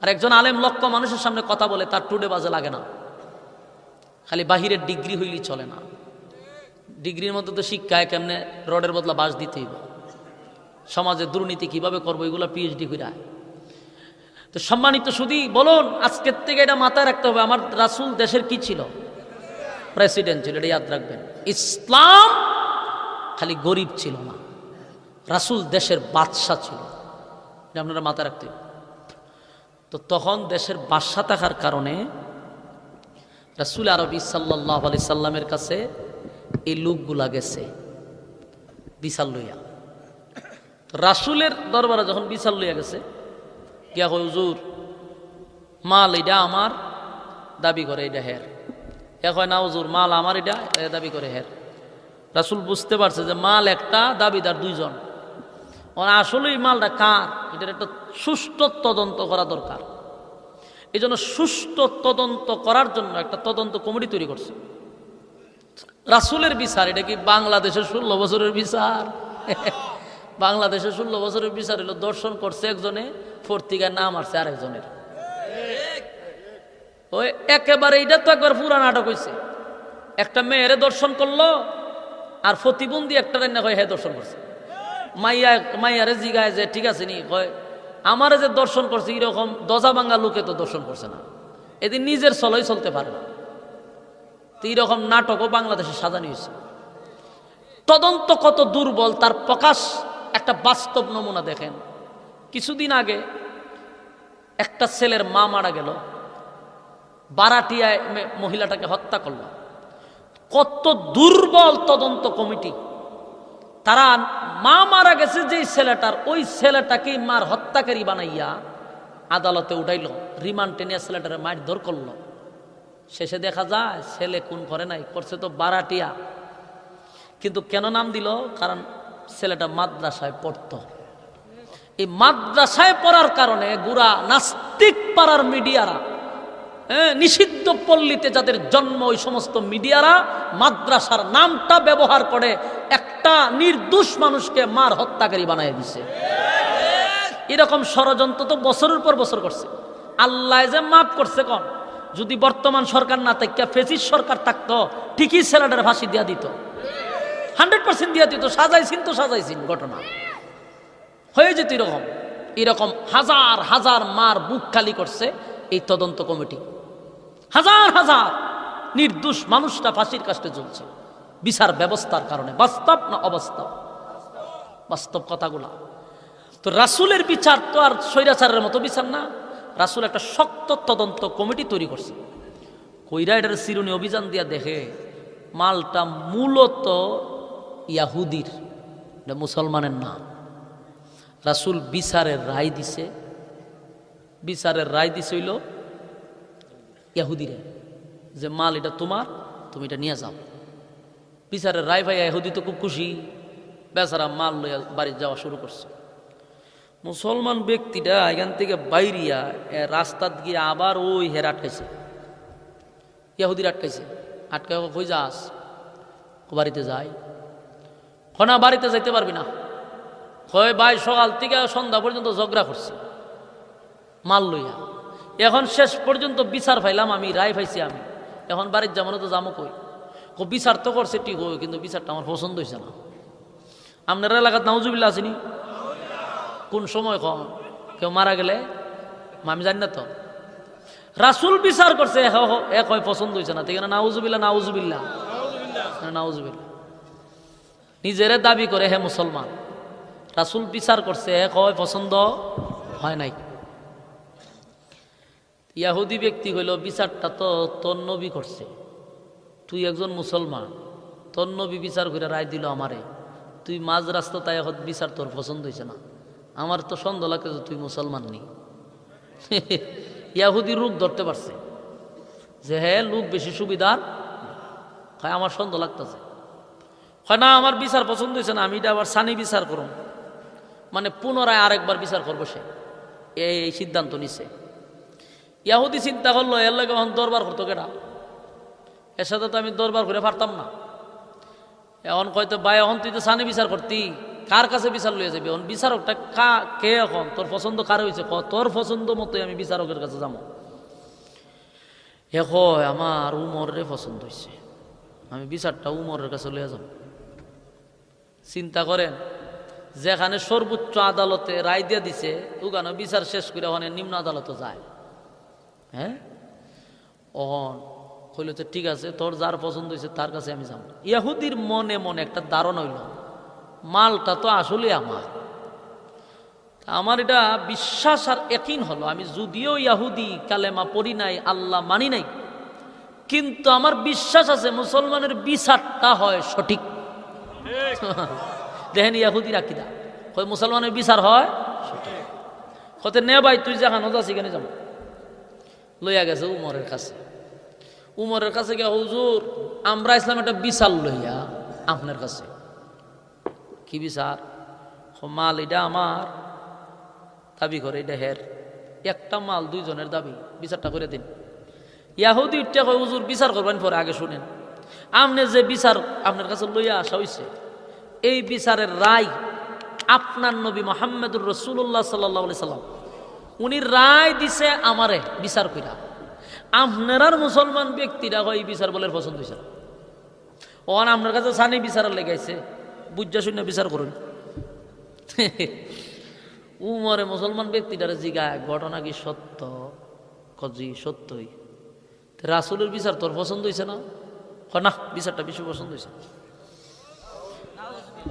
আর একজন আলেম লক্ষ মানুষের সামনে কথা বলে, তার টুডে বাজে লাগে না। খালি বাহিরের ডিগ্রি হইলেই চলে না, ডিগ্রির মধ্যে তো শিক্ষায় কেমনে রডের বদলা বাঁশ দিতেই, সমাজে দুর্নীতি কিভাবে করবো, এগুলো পিএইচডি করে। তো সম্মানিত শুধু বলুন, আজকের থেকে এটা মাথায় রাখতে হবে, আমার রাসূল দেশের কি ছিল? প্রেসিডেন্ট ছিল, এটা ইয়াদ রাখবেন। ইসলাম খালি গরিব ছিল না, রাসূল দেশের বাদশা ছিল, এটা আপনারা মাথায় রাখতে হবে। তো তখন দেশের বাদশা থাকার কারণে রাসূল আরবি সাল্লাল্লাহু আলাইহি সাল্লামের কাছে এই লোকগুলা গেছে বিচার লইয়া। রাসূলের দরবারে যখন বিচার লইয়া গেছে, গিয়া কই হুজুর মাল এটা আমার, দাবি করে এটা হের। এ কয় না হুজুর মাল আমার, এটা দাবি করে হের। রাসূল বুঝতে পারছে যে মাল একটা, দাবিদার দুইজন। আসলে এই মালটা কার, এটার একটা সুষ্ঠু তদন্ত করা দরকার। এই জন্য সুষ্ঠু তদন্ত করার জন্য একটা তদন্ত কমিটি তৈরি করছে। রাসূলের বিচার, এটা কি বাংলাদেশের 16 বছরের বিচার? বাংলাদেশের 16 বছরের বিচার হলো দর্শন করছে একজনে, পত্রিকায় নাম আসছে আরেকজনের। ওই একেবারে এটা তো একবার পুরা নাটক হয়েছে। একটা মেয়েরে দর্শন করলো, আর প্রতিবন্ধী একটা রান্না কয় হ্যাঁ দর্শন করছে। মাইয়ারে জিগায় যে ঠিক আছে নি, কয় আমারে যে দর্শন করছে এরকম দজা ভাঙ্গা লোকে তো দর্শন করছে না, এদিন নিজের চলই চলতে পারে না। তো এইরকম নাটকও বাংলাদেশে সাজানো হয়েছে। তদন্ত কত দুর্বল তার প্রকাশ একটা বাস্তব নমুনা দেখেন। কিছুদিন আগে একটা ছেলের মা মারা গেল, বারাটিয়ায় মহিলাটাকে হত্যা করল। কত দুর্বল তদন্ত কমিটি! তারা মা মারা গেছে যেই ছেলেটার, ওই ছেলেটাকেই মার হত্যাকারী বানাইয়া আদালতে উঠাইল, রিমান্ড টেনে ছেলেটারে মারধর করলো। শেষে দেখা যায় ছেলে খুন করে নাই, করছে তো বারাটিয়া। কিন্তু কেন নাম দিল? কারণ ছেলেটা মাদ্রাসায় পড়তো। এই মাদ্রাসায় পড়ার কারণে গুড়া নাস্তিক পাড়ার মিডিয়ারা, নিষিদ্ধ পল্লীতে যাদের জন্ম, ওই সমস্ত মিডিয়ারা মাদ্রাসার নামটা ব্যবহার করে একটা নির্দোষ মানুষকে মার হত্যাকারী বানিয়ে দিছে। এরকম ষড়যন্ত্র তো বছরের পর বছর করছে। আল্লাহ যে মাফ করছে কম, যদি বর্তমান সরকার না থাকতো, ফেসিস্ট সরকার থাকতো, ঠিকই ছেলেটার ফাঁসি দিয়া দিত, 100% দিয়া দিত। সাজাইছিন তো সাজাইছিন, ঘটনা হয়ে যেত এরকম। এরকম হাজার হাজার মার বুক খালি করছে এই তদন্ত কমিটি। হাজার হাজার নির্দোষ মানুষটা ফাঁসির কাস্টে ঝুলছে বিচার ব্যবস্থার কারণে। বাস্তব না অবাস্তব? বাস্তব কথাগুলা। তো রাসূলের বিচার তো আর স্বৈরাচারের মতো বিচার না। রাসূল একটা শক্ত তদন্ত কমিটি তৈরি করছে। কইরা এটার চিরুনি অভিযান দিয়া দেখে মালটা মূলত ইয়াহুদির, এটা মুসলমানের না। রাসূল বিচারের রায় দিছে, বিচারের রায় দিছে হইল ইয়াহুদিরে, যে মাল এটা তোমার, তুমি এটা নিয়ে যাও। বিচারের রায় ভাই ইহুদি তো খুব খুশি, বেচারা মাল লইয়া বাড়ি যাওয়া শুরু করছে। মুসলমান ব্যক্তিটা এখান থেকে বাইরিয়া রাস্তাত গিয়ে আবার ওই হের আটকাইছে, ইহুদির আটকাইছে। আটকাই কই যাস? বাড়িতে যাই। খনা বাড়িতে যাইতে পারবি না। কয় ভাই সকাল থেকে সন্ধ্যা পর্যন্ত ঝগড়া করছি মাল লইয়া, এখন শেষ পর্যন্ত বিচার পাইলাম আমি, রায় পাইছি আমি, এখন বাড়ির যাবো তো যাবো কই? বিচার তো করছে ঠিক হয়, কিন্তু বিচারটা আমার পছন্দ হয়েছে না। আপনার এলাকাত নাউজুবিল্লাহ আসেনি? কোন সময় কেউ মারা গেলে আমি জানি না তো। রাসূল বিচার করছে, এক হয় পছন্দ হয়েছে না, ঠিক না? নাউজুবিল্লাহ, নাউজুবিল্লাহ, নাউজুবিল্লাহ। নিজেরে দাবি করে হে মুসলমান, রাসূল বিচার করছে, এক হয় পছন্দ হয় নাই। ইয়াহুদি ব্যক্তি হইল বিচারটা তো তোর নবী করছে, তুই একজন মুসলমান, তোর নবী বিচার করে রায় দিল আমারে, তুই মাঝ রাস্তা তাই এখন বিচার তোর পছন্দ হয়েছে না, আমার তো সন্দেহ লাগতেছে তুই মুসলমান নেই। ইয়াহুদি রূপ ধরতে পারছে যে হ্যাঁ লোক বেশি সুবিধার, হয় আমার সন্দেহ লাগতেছে, হয় না আমার বিচার পছন্দ হয়েছে না, আমি এটা আবার সানি বিচার করুন, মানে পুনরায় আরেকবার বিচার করবো। সে এই সিদ্ধান্ত নিছে। ইয়াহুদি চিন্তা করলো এর লাগে এখন দরবার করতো কেটা, এর সাথে তো আমি দরবার করে পারতাম না। এখন কয়তো ভাই এখন তুই তো সানি বিচার করতি, কার কাছে বিচার লইয়া যাবি? এখন বিচারকটা কে? এখন তোর পছন্দ কার হয়েছে? তোর পছন্দ মতোই আমি বিচারকের কাছে যাবো। আমার উমরের পছন্দ হয়েছে, আমি বিচারটা উমরের কাছে লইয়া যাব। চিন্তা করেন, যেখানে সর্বোচ্চ আদালতে রায় দিয়ে দিছে, ওখানে বিচার শেষ করে ওখানে নিম্ন আদালতে যায়। হ্যাঁ, কইল তো ঠিক আছে, তোর যার পছন্দ হয়েছে তার কাছে আমি যাব। ইহুদির মনে মনে একটা ধারণা হইল, মালটা তো আসলে আমার এটা বিশ্বাস আর ইয়াকিন হলো, আমি যদিও ইহুদি, কালেমা পড়ি নাই, আল্লাহ মানি নাই, কিন্তু আমার বিশ্বাস আছে মুসলমানের বিচারটা হয় সঠিক। দেখেন ইয়াহুদির আকীদা কয় মুসলমানের বিচার হয় সঠিক। কতে নে ভাই তুই যেখানে যাচ্ছি কেন যাব, লইয়া গেছে উমরের কাছে। উমরের কাছে গিয়া হুজুর আমরা ইসলাম একটা বিচার লইয়া আপনার কাছে। কি বিচার? মাল এটা আমার দাবি করে, এটা হের, একটা মাল দুইজনের দাবি, বিচারটা করে দিন। ইয়াহুদি উঠতে কয় হুজুর বিচার করবেন পরে, আগে শুনেন আপনি যে বিচার আপনার কাছে লইয়া আসা হয়েছে, এই বিচারের রায় আপনার নবী মুহাম্মদুর রাসূলুল্লাহ সাল্লাল্লাহু আলাইহি সাল্লাম উনি রায় দিছে আমারে বিচার কইরা। আপনার মুসলমান ব্যক্তিরা হয় এই বিচার বলে পছন্দ হয়েছে না, ওখানে আপনার কাছে সানি বিচারের লেগাইছে, বুঝা শূন্য বিচার করুন। উমরে মুসলমান ব্যক্তিটারে জিগায় ঘটনা কি সত্য? কজি সত্যই। রাসূলের বিচার তোর পছন্দ হয়েছে না? না, বিচারটা বেশি পছন্দ হয়েছে।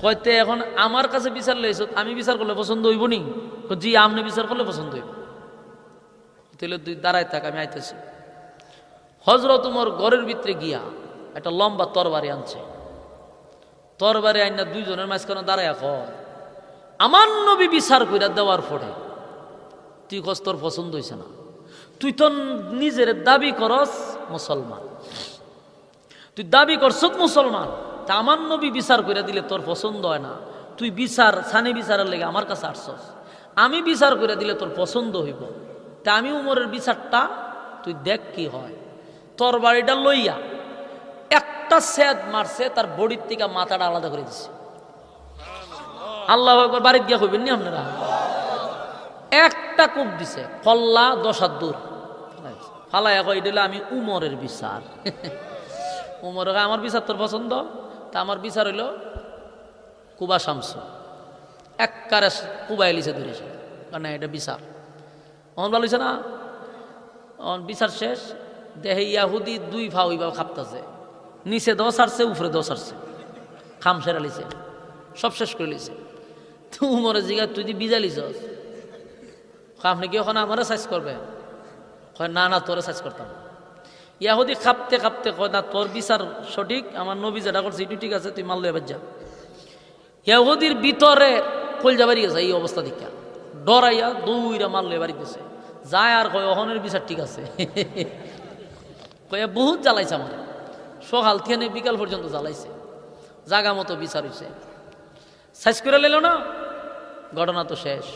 কইতে এখন আমার কাছে বিচার লইছ, আমি বিচার করলে পছন্দ হইব নি? জি আপনি বিচার করলে পছন্দ হইব। তাহলে তুই দাঁড়ায় থাক, আমি আইতেছি। হযরত উমর ঘরের ভিতরে গিয়া একটা লম্বা তরবারি আনছে। তরবারি আইনা দুইজনের মাঝখানে দাঁড়ায় কয়, আমার নবী বিচার কইরা দেওয়ার পরে তুই কস তোর পছন্দ হইছে না, তুই তো নিজের দাবি করস মুসলমান, তুই দাবি করছ মুসলমান, তা আমার নবী বিচার করে দিলে তোর পছন্দ হয় না, তুই বিচার সানি বিচারের লেগে আমার কাছে আসছস, আমি বিচার করে দিলে তোর পছন্দ হইব, তা আমি উমরের বিচারটা তুই দেখ কি হয়। তোর বাড়িটা লইয়া একটা সেদ মারছে, তার বডির থেকে মাথাটা আলাদা করে দিছে। আল্লাহু আকবার। বাড়িতে গিয়া কইবেন নি আপনারা? একটা কূপ দিছে, কল্লা 10 হাত দূর ফালাইয়া কই দিলে আমি উমরের বিচার। উমর আমার বিচার তোর পছন্দ? তা আমার বিচার হইল কুবা শামসু একবারে কুবাই লিছে ধরেছে, কারণ এটা বিচার অন ভালো হইছে না। বিচার শেষ, দেহে ইয়াহুদি দুই ভাও ওইভাবে খাপতাছে, নিচে 10 আসছে, উপরে 10 আসছে, খাম সেরা লিছে, সব শেষ করে লিছে। তুই উমরে জিগা তুই দি বিজা লিছস, আপনি কি ওখানে আমারে সাইজ করবে? কয় না না, তোরে সাইজ করতাম। ইয়াহুদি খাপতে খাপতে কয় না, তোর বিচার সঠিক, আমার নবী যেটা করছে এটু ঠিক আছে, তুই মারলে এবার যা। ইয়াহুদির ভিতরে কলজা বাড়ি গেছে এই অবস্থা দেখা, ডরাইয়া দৌড়া মারলে বাড়ি গেছে, যায় আর কয় অহনের বিচার ঠিক আছে। কয়ে বহুত জ্বালাইছে আমার, সকাল থেকে বিকাল পর্যন্ত জ্বালাইছে, জাগা মতো বিচার হয়েছে, সাইজ করে নিল না, ঘটনা তো শেষ।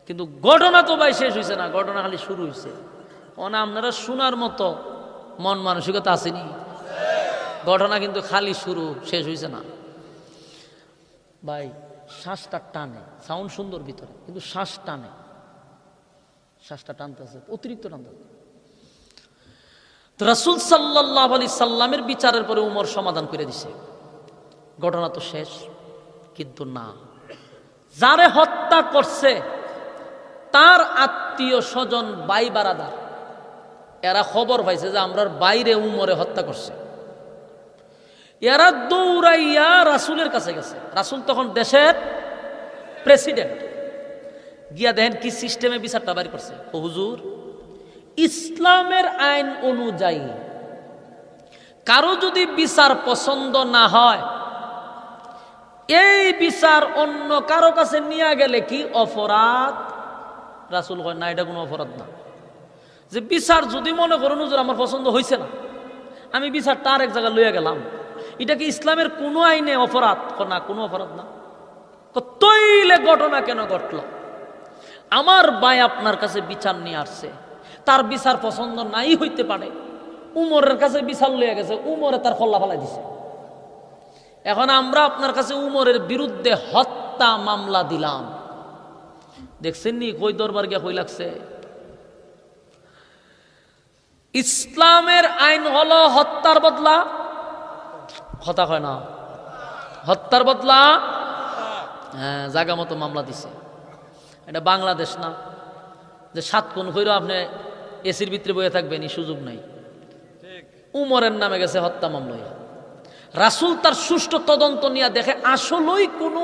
কিন্তু ঘটনা তো ভাই শেষ হয়েছে না, ঘটনা খালি শুরু হয়েছে। ওনা আপনারা শোনার মতো মন মানসিকতা আসেনি, ঘটনা কিন্তু খালি শুরু, শেষ হয়েছে না। ভাই শ্বাসটা টানে, সাউন্ড সুন্দর ভিতরে, কিন্তু শ্বাস টানে, শ্বাসটা টানতেছে, অতিরিক্ত টানতেছে। তো রাসূল সাল্লাল্লাহু আলাইহি সাল্লামের বিচারের পরে উমর সমাধান করে দিছে, ঘটনা তো শেষ। কিন্তু না, যারে হত্যা করছে তার আত্মীয় স্বজন, ভাই বারাদার, এরা খবর পাইছে যে আমরার বাইরে উমরে হত্যা করছে। এরা দৌড়াইয়া রাসূলের কাছে গেছে। রাসূল তখন দেশের প্রেসিডেন্ট। গিয়া দেখেন কি সিস্টেমে বিচারটা বাড়ি করছে। ও হুজুর, ইসলামের আইন অনুযায়ী কারো যদি বিচার পছন্দ না হয়, এই বিচার অন্য কারো কাছে নিয়ে গেলে কি অপরাধ? রাসূল কয় না, এটা কোনো অপরাধ না। যে বিচার যদি মনে করুন হুজুর আমার পছন্দ হয়েছে না, আমি বিচারটা আরেক জায়গায় লইয়া গেলাম, এটা কি ইসলামের কোনো আইনে অপরাধ? না, কোনো অপরাধ না। তৈলে ঘটনা কেন ঘটল? আমার ভাই আপনার কাছে বিচার নিয়ে আসছে, তার বিচার পছন্দ নাই হইতে পারে, উমরের কাছে বিচার লইয়া গেছে, উমরে তার খল্লা ফেলাই দিছে। এখন আমরা আপনার কাছে উমরের বিরুদ্ধে হত্যা মামলা দিলাম, দেখছেন নি কই দরবার গিয়া কই লাগছে? ইসলামের আইন হলো হত্যার বদলা, কথা কয় না, হত্যার বদলা, হ্যাঁ, জায়গা মতো মামলা দিছে। এটা বাংলাদেশ না যে 7 খুন কইরো আপনি এসির ভিতরে বয়ে থাকবেন, এই সুযোগ নাই। উমরের নামে গেছে হত্যা মামলা। রাসূল তার সুষ্ঠু তদন্ত নিয়ে দেখে আসলেই কোনো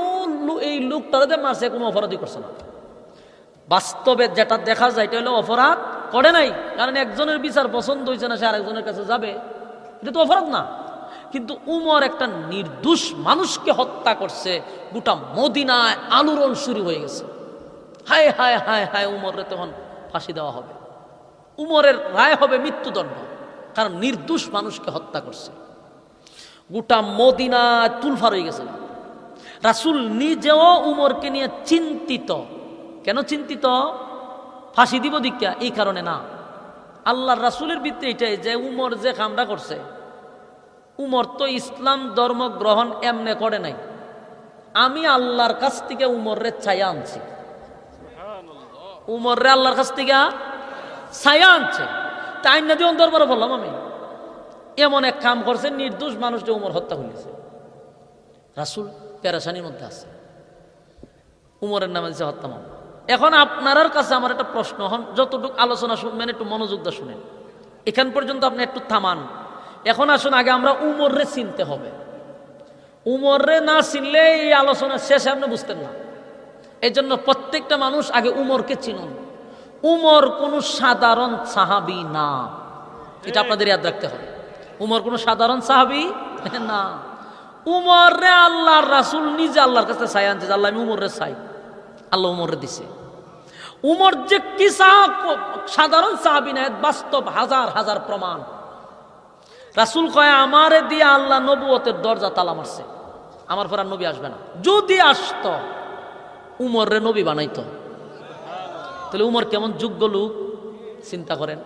এই লোকটারে মারছে কোনো অপরাধী করছে না। বাস্তবে যেটা দেখা যায় এটা হলো অপরাধ করে নাই, কারণ একজনের বিচার পছন্দ হয়েছে না, সে আরেকজনের কাছে যাবে, এটা তো অপরাধ না। কিন্তু উমর একটা নির্দোষ মানুষকে হত্যা করছে, গোটা মদিনায় আলোড়ন শুরু হয়ে গেছে। হায় হায় হায় হায়, উমরের তখন ফাঁসি দেওয়া হবে, উমরের রায় হবে মৃত্যুদণ্ড, কারণ নির্দোষ মানুষকে হত্যা করছে। গোটা মদিনায় তুলফার হয়ে গেছে। রাসূল নিজেও উমরকে নিয়ে চিন্তিত। কেন চিন্তিত? ফাঁসি দিব দীক্ষা এই কারণে না, আল্লাহর রাসূলের ভিত্তি এটাই যে উমর যে কামটা করছে, উমর তো ইসলাম ধর্ম গ্রহণ এমনে করে নাই, আমি আল্লাহর কাছ থেকে উমররে ছায়া আনছি, উমররে আল্লাহর কাছ থেকে ছায়া আনছে, তাই না দিয়ে দরবারে বললাম আমি এমন এক কাম করছে, নির্দোষ মানুষটা উমর হত্যা করেছে। রাসূল পেরেশানির মধ্যে আছে, উমরের নামে দিচ্ছে হত্যা মামলা। এখন আপনার কাছে আমার একটা প্রশ্ন, হন যতটুকু আলোচনা শুনবেন একটু মনোযোগ দিয়ে শুনেন, এখান পর্যন্ত আপনি একটু থামান। এখন আসুন আগে আমরা উমররে চিনতে হবে, উমররে না চিনলে এই আলোচনা শেষে আপনি বুঝতেন না। এই জন্য প্রত্যেকটা মানুষ আগে উমরকে চিনুন। উমর কোনো সাধারণ সাহাবী না, এটা আপনাদের ইয়াদ রাখতে হবে। উমর কোনো সাধারণ সাহাবী না, উমররে আল্লাহর রাসূল নিজে আল্লাহর কাছে চাই আনছে, আল্লাহ আমি উমররে চাই, আল্লাহ উমররে দিছে। উমর যে কি সাধারণ সাহাবী না, বাস্তব হাজার হাজার প্রমাণ। রাসূল কয় আমারে দিয়ে আল্লাহ নবুয়তের দরজা তালা মারছে, আমার পর আর নবী আসবে না। যদি আসতো উমররে নবী বানাইতো, তাহলে উমর কেমন যোগ্য লোক চিন্তা করেন।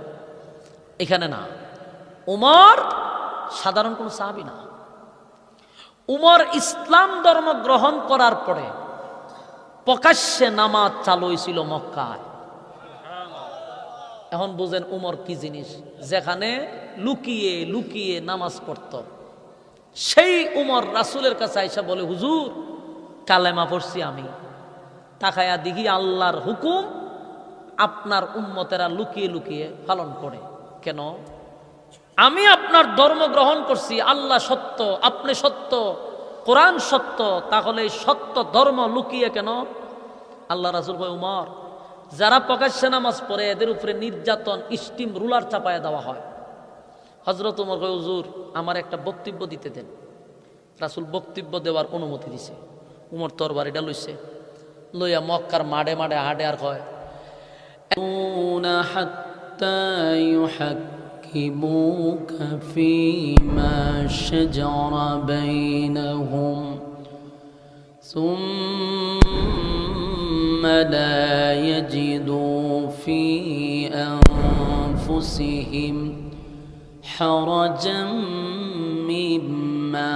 এখানে না, উমর সাধারণ কোন সাহাবী না। উমর ইসলাম ধর্ম গ্রহণ করার পরে প্রকাশ্যে নামাজ চালু হয়েছিল মক্কায়। এখন বুঝেন উমর কি জিনিস, যেখানে লুকিয়ে লুকিয়ে নামাজ পড়ত। সেই উমর রাসূলের কাছে আইসা বলে, হুজুর কালেমা পড়ছি আমি, তাকায়া দেখি আল্লাহর হুকুম আপনার উম্মতেরা লুকিয়ে লুকিয়ে পালন করে। কেন? আমি আপনার ধর্ম গ্রহণ করছি, আল্লাহ সত্য, আপনি সত্য, কোরআন সত্য, তাহলে এই সত্য ধর্ম লুকিয়ে কেন? আল্লাহ রাসূল কয়, উমর যারা প্রকাশ্যে নামাজ পড়ে এদের উপরে নির্যাতন, স্টিম রুলার চাপায়া দেওয়া হয়। হযরত উমর কয়, হুজুর আমার একটা বক্তব্য দিতে দেন। রাসূল বক্তব্য দেওয়ার অনুমতি দিছে। উমর তরবারিটা লইছে, লইয়া মক্কার মাঠে মাঠে হাঁটে আর কয়, হাত্তা ইউহাক্কিমুকা ফীমা শাজারা বাইনাহুম সুম্মা লা ইয়াজিদু ফী আনফুসিহিম হারাজাম মিম্মা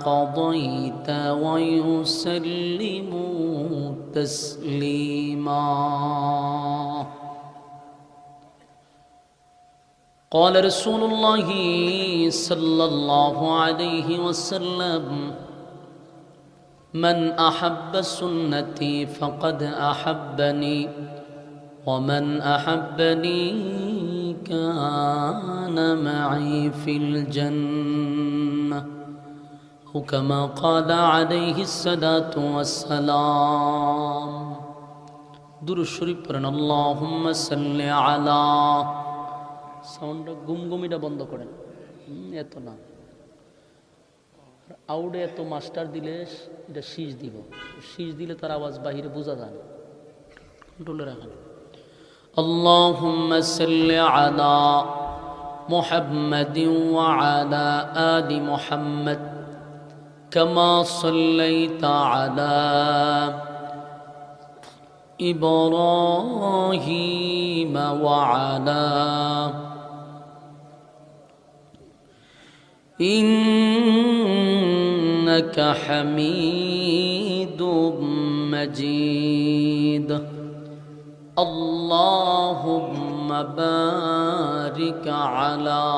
কাদাইতা ওয়া ইউসাল্লিমু তাসলিমা। قال رسول الله صلى الله عليه وسلم من أحب سنتي فقد أحبني ومن أحبني كان معي في الجنة كما قال عليه الصلاة والسلام. দুরূদ শরীফ পড়েন, আল্লাহুম্মা সাল্লি আলা। সাউন্ডটা গুমগুমিটা বন্ধ করেন, এত না আউডে এত মাস্টার দিলে এটা শীষ দিব, শীষ দিলে তার আওয়াজ বাহিরে বোঝা যায় না, কন্ট্রোলে রাখেন। আল্লাহুম্মা সাল্লি আলা মুহাম্মাদিন ওয়া আলা আলি মুহাম্মাদ কামা সাল্লাইতা আলা ইব্রাহিম ওয়া আলা ইন্নাকা হামিদুম মাজিদ। আল্লাহুম্মা বারিক আলা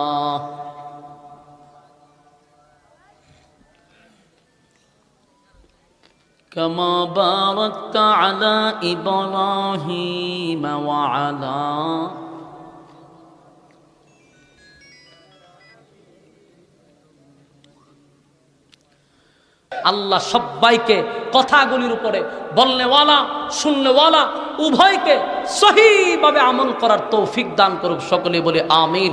কামা বারাকতা আলা ইব্রাহিম ওয়া আলা আল্লাহ সবাইকে কথাগুলির উপরে বলনেওয়ালা শুননেওয়ালা উভয়কে সহিভাবে আমল করার তৌফিক দান করুক, সকলে বলে আমিন।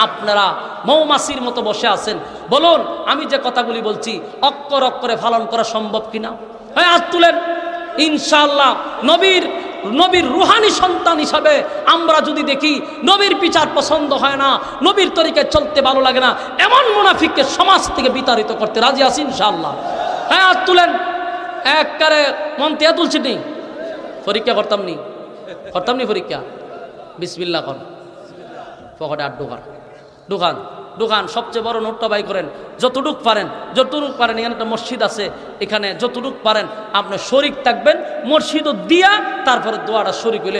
আপনারা মৌমাছির মতো বসে আছেন, বলুন আমি যে কথাগুলি বলছি অক্ষর অক্ষরে পালন করা সম্ভব কিনা? হ্যাঁ, হাত তুলেন। ইনশাআল্লাহ নবীর রুহানি সন্তান হিসাবে আমরা যদি দেখি নবীর বিচার পছন্দ হয় না, নবীর তরিকায় চলতে ভালো লাগে না, এমন মুনাফিককে সমাজ থেকে বিতাড়িত করতে রাজি আছি ইনশাআল্লাহ। হ্যাঁ, হাত তুলেন। একবারে মন তিয়া তুলছি নি, পরীক্ষা করতাম নি পরীক্ষা। বিসমিল্লাহ কর, পকেটে আর দোকান সবচেয়ে বড় নোটটা বাই করেন, যতটুক পারেন। এখানে একটা মসজিদ আছে, এখানে যতটুক পারেন আপনি শরিক থাকবেন, মসজিদও দিয়া তারপরে দোয়াটা শরিক হইলে